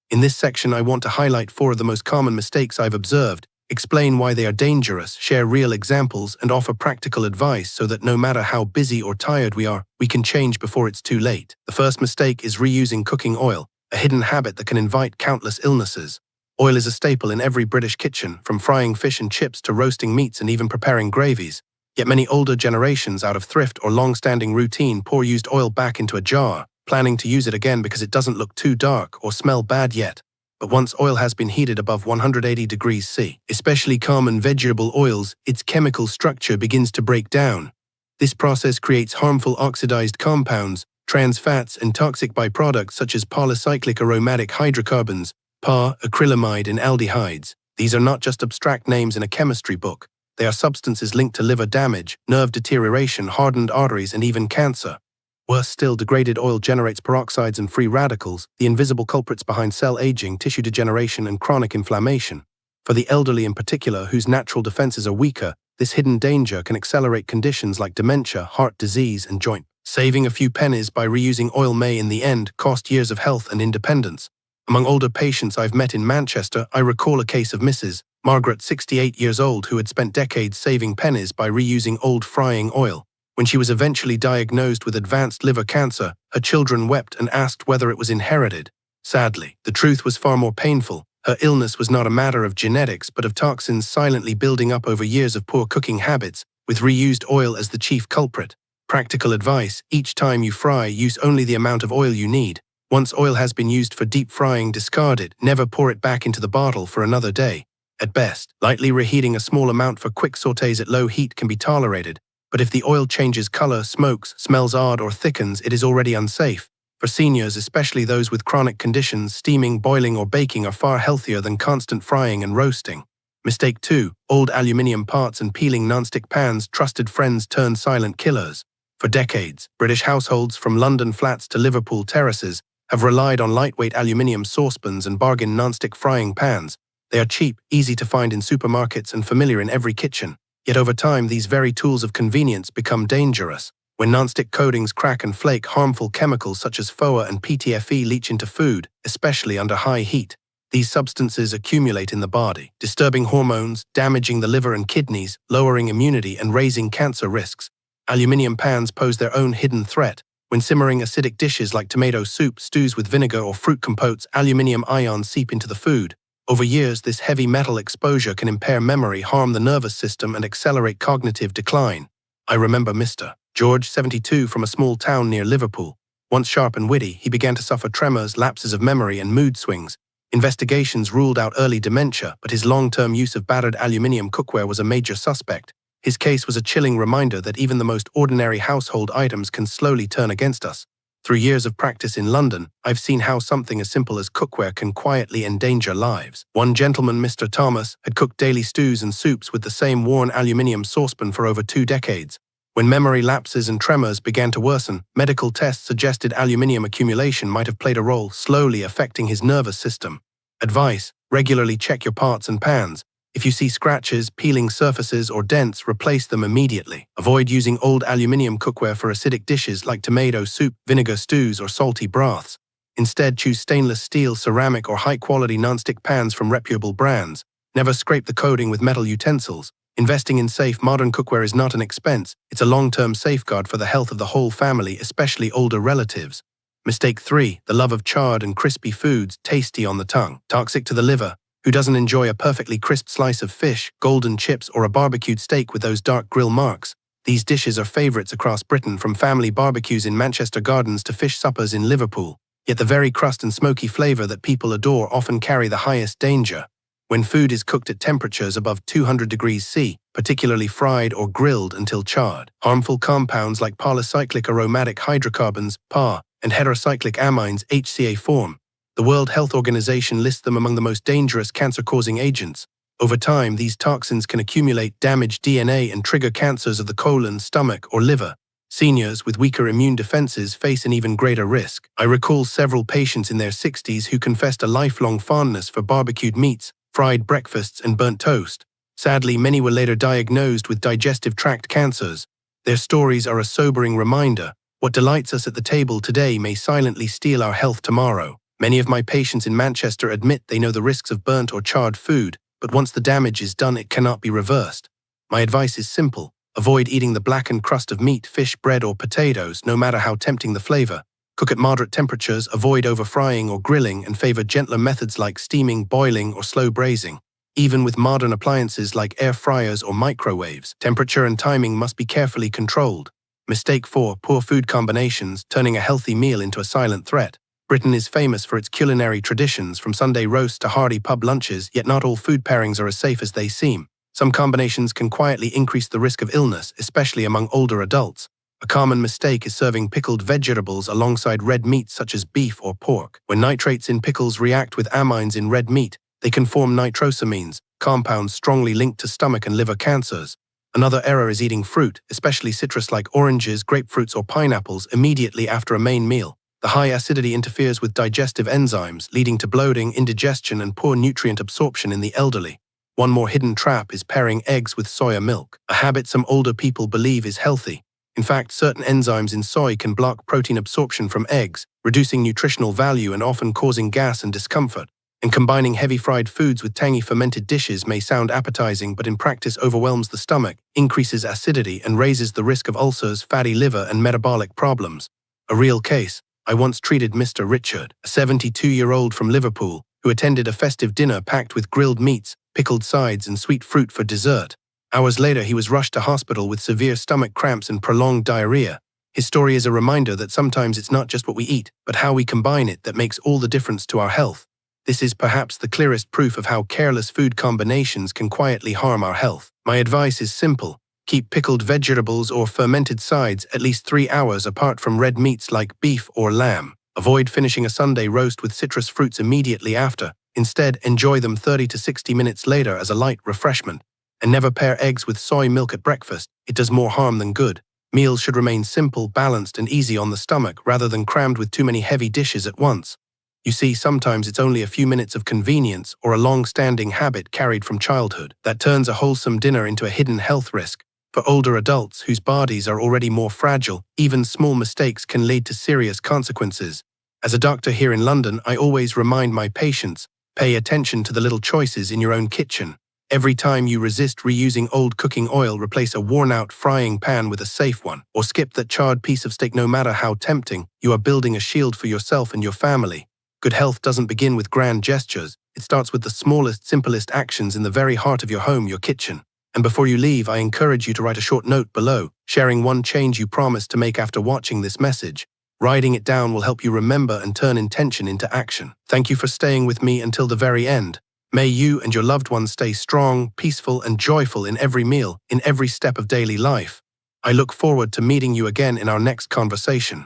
In this section, I want to highlight 4 of the most common mistakes I've observed, explain why they are dangerous, share real examples, and offer practical advice so that no matter how busy or tired we are, we can change before it's too late. The first mistake is reusing cooking oil, a hidden habit that can invite countless illnesses. Oil is a staple in every British kitchen, from frying fish and chips to roasting meats and even preparing gravies. Yet many older generations, out of thrift or long-standing routine, pour used oil back into a jar, planning to use it again because it doesn't look too dark or smell bad yet. But once oil has been heated above 180 degrees C, especially common vegetable oils, its chemical structure begins to break down. This process creates harmful oxidized compounds, trans fats, and toxic byproducts such as polycyclic aromatic hydrocarbons, PAH, acrylamide, and aldehydes. These are not just abstract names in a chemistry book. They are substances linked to liver damage, nerve deterioration, hardened arteries, and even cancer. Worse still, degraded oil generates peroxides and free radicals, the invisible culprits behind cell aging, tissue degeneration, and chronic inflammation. For the elderly in particular, whose natural defenses are weaker, this hidden danger can accelerate conditions like dementia, heart disease, and joint. Saving a few pennies by reusing oil may, in the end, cost years of health and independence. Among older patients I've met in Manchester, I recall a case of Mrs. Margaret, 68 years old, who had spent decades saving pennies by reusing old frying oil. When she was eventually diagnosed with advanced liver cancer, her children wept and asked whether it was inherited. Sadly, the truth was far more painful. Her illness was not a matter of genetics but of toxins silently building up over years of poor cooking habits, with reused oil as the chief culprit. Practical advice: each time you fry, use only the amount of oil you need. Once oil has been used for deep frying, discard it. Never pour it back into the bottle for another day. At best, lightly reheating a small amount for quick sautés at low heat can be tolerated. But if the oil changes color, smokes, smells odd, or thickens, it is already unsafe. For seniors, especially those with chronic conditions, steaming, boiling, or baking are far healthier than constant frying and roasting. Mistake 2. Old aluminium parts and peeling nonstick pans. Trusted friends turn silent killers. For decades, British households, from London flats to Liverpool terraces, have relied on lightweight aluminium saucepans and bargain nonstick frying pans. They are cheap, easy to find in supermarkets, and familiar in every kitchen. Yet over time, these very tools of convenience become dangerous. When nonstick coatings crack and flake, harmful chemicals such as FOA and PTFE leach into food, especially under high heat. These substances accumulate in the body, disturbing hormones, damaging the liver and kidneys, lowering immunity, and raising cancer risks. Aluminium pans pose their own hidden threat. When simmering acidic dishes like tomato soup, stews with vinegar, or fruit compotes, aluminium ions seep into the food. Over years, this heavy metal exposure can impair memory, harm the nervous system, and accelerate cognitive decline. I remember Mr. George, 72, from a small town near Liverpool. Once sharp and witty, he began to suffer tremors, lapses of memory, and mood swings. Investigations ruled out early dementia, but his long-term use of battered aluminium cookware was a major suspect. His case was a chilling reminder that even the most ordinary household items can slowly turn against us. Through years of practice in London, I've seen how something as simple as cookware can quietly endanger lives. One gentleman, Mr. Thomas, had cooked daily stews and soups with the same worn aluminium saucepan for over 2 decades. When memory lapses and tremors began to worsen, medical tests suggested aluminium accumulation might have played a role, slowly affecting his nervous system. Advice: regularly check your pots and pans. If you see scratches, peeling surfaces, or dents, replace them immediately. Avoid using old aluminium cookware for acidic dishes like tomato soup, vinegar stews, or salty broths. Instead, choose stainless steel, ceramic, or high-quality non-stick pans from reputable brands. Never scrape the coating with metal utensils. Investing in safe, modern cookware is not an expense. It's a long-term safeguard for the health of the whole family, especially older relatives. Mistake 3. The love of charred and crispy foods, tasty on the tongue. Toxic to the liver. Who doesn't enjoy a perfectly crisp slice of fish, golden chips, or a barbecued steak with those dark grill marks? These dishes are favorites across Britain, from family barbecues in Manchester Gardens to fish suppers in Liverpool. Yet the very crust and smoky flavor that people adore often carry the highest danger. When food is cooked at temperatures above 200 degrees C, particularly fried or grilled until charred, harmful compounds like polycyclic aromatic hydrocarbons, PAH, and heterocyclic amines, HCA, form. The World Health Organization lists them among the most dangerous cancer-causing agents. Over time, these toxins can accumulate, damage DNA, and trigger cancers of the colon, stomach, or liver. Seniors with weaker immune defenses face an even greater risk. I recall several patients in their 60s who confessed a lifelong fondness for barbecued meats, fried breakfasts, and burnt toast. Sadly, many were later diagnosed with digestive tract cancers. Their stories are a sobering reminder. What delights us at the table today may silently steal our health tomorrow. Many of my patients in Manchester admit they know the risks of burnt or charred food, but once the damage is done, it cannot be reversed. My advice is simple. Avoid eating the blackened crust of meat, fish, bread, or potatoes, no matter how tempting the flavor. Cook at moderate temperatures, avoid over-frying or grilling, and favor gentler methods like steaming, boiling, or slow braising. Even with modern appliances like air fryers or microwaves, temperature and timing must be carefully controlled. Mistake 4. Poor food combinations, turning a healthy meal into a silent threat. Britain is famous for its culinary traditions, from Sunday roasts to hearty pub lunches, yet not all food pairings are as safe as they seem. Some combinations can quietly increase the risk of illness, especially among older adults. A common mistake is serving pickled vegetables alongside red meat such as beef or pork. When nitrates in pickles react with amines in red meat, they can form nitrosamines, compounds strongly linked to stomach and liver cancers. Another error is eating fruit, especially citrus like oranges, grapefruits, or pineapples, immediately after a main meal. The high acidity interferes with digestive enzymes, leading to bloating, indigestion, and poor nutrient absorption in the elderly. One more hidden trap is pairing eggs with soya milk, a habit some older people believe is healthy. In fact, certain enzymes in soy can block protein absorption from eggs, reducing nutritional value and often causing gas and discomfort. And combining heavy fried foods with tangy fermented dishes may sound appetizing, but in practice overwhelms the stomach, increases acidity, and raises the risk of ulcers, fatty liver, and metabolic problems. A real case. I once treated Mr. Richard, a 72-year-old from Liverpool, who attended a festive dinner packed with grilled meats, pickled sides, and sweet fruit for dessert. Hours later, he was rushed to hospital with severe stomach cramps and prolonged diarrhea. His story is a reminder that sometimes it's not just what we eat, but how we combine it that makes all the difference to our health. This is perhaps the clearest proof of how careless food combinations can quietly harm our health. My advice is simple. Keep pickled vegetables or fermented sides at least 3 hours apart from red meats like beef or lamb. Avoid finishing a Sunday roast with citrus fruits immediately after. Instead, enjoy them 30 to 60 minutes later as a light refreshment. And never pair eggs with soy milk at breakfast. It does more harm than good. Meals should remain simple, balanced, and easy on the stomach rather than crammed with too many heavy dishes at once. You see, sometimes it's only a few minutes of convenience or a long-standing habit carried from childhood that turns a wholesome dinner into a hidden health risk. For older adults whose bodies are already more fragile, even small mistakes can lead to serious consequences. As a doctor here in London, I always remind my patients, pay attention to the little choices in your own kitchen. Every time you resist reusing old cooking oil, replace a worn-out frying pan with a safe one, or skip that charred piece of steak no matter how tempting, you are building a shield for yourself and your family. Good health doesn't begin with grand gestures. It starts with the smallest, simplest actions in the very heart of your home, your kitchen. And before you leave, I encourage you to write a short note below, sharing one change you promised to make after watching this message. Writing it down will help you remember and turn intention into action. Thank you for staying with me until the very end. May you and your loved ones stay strong, peaceful, and joyful in every meal, in every step of daily life. I look forward to meeting you again in our next conversation.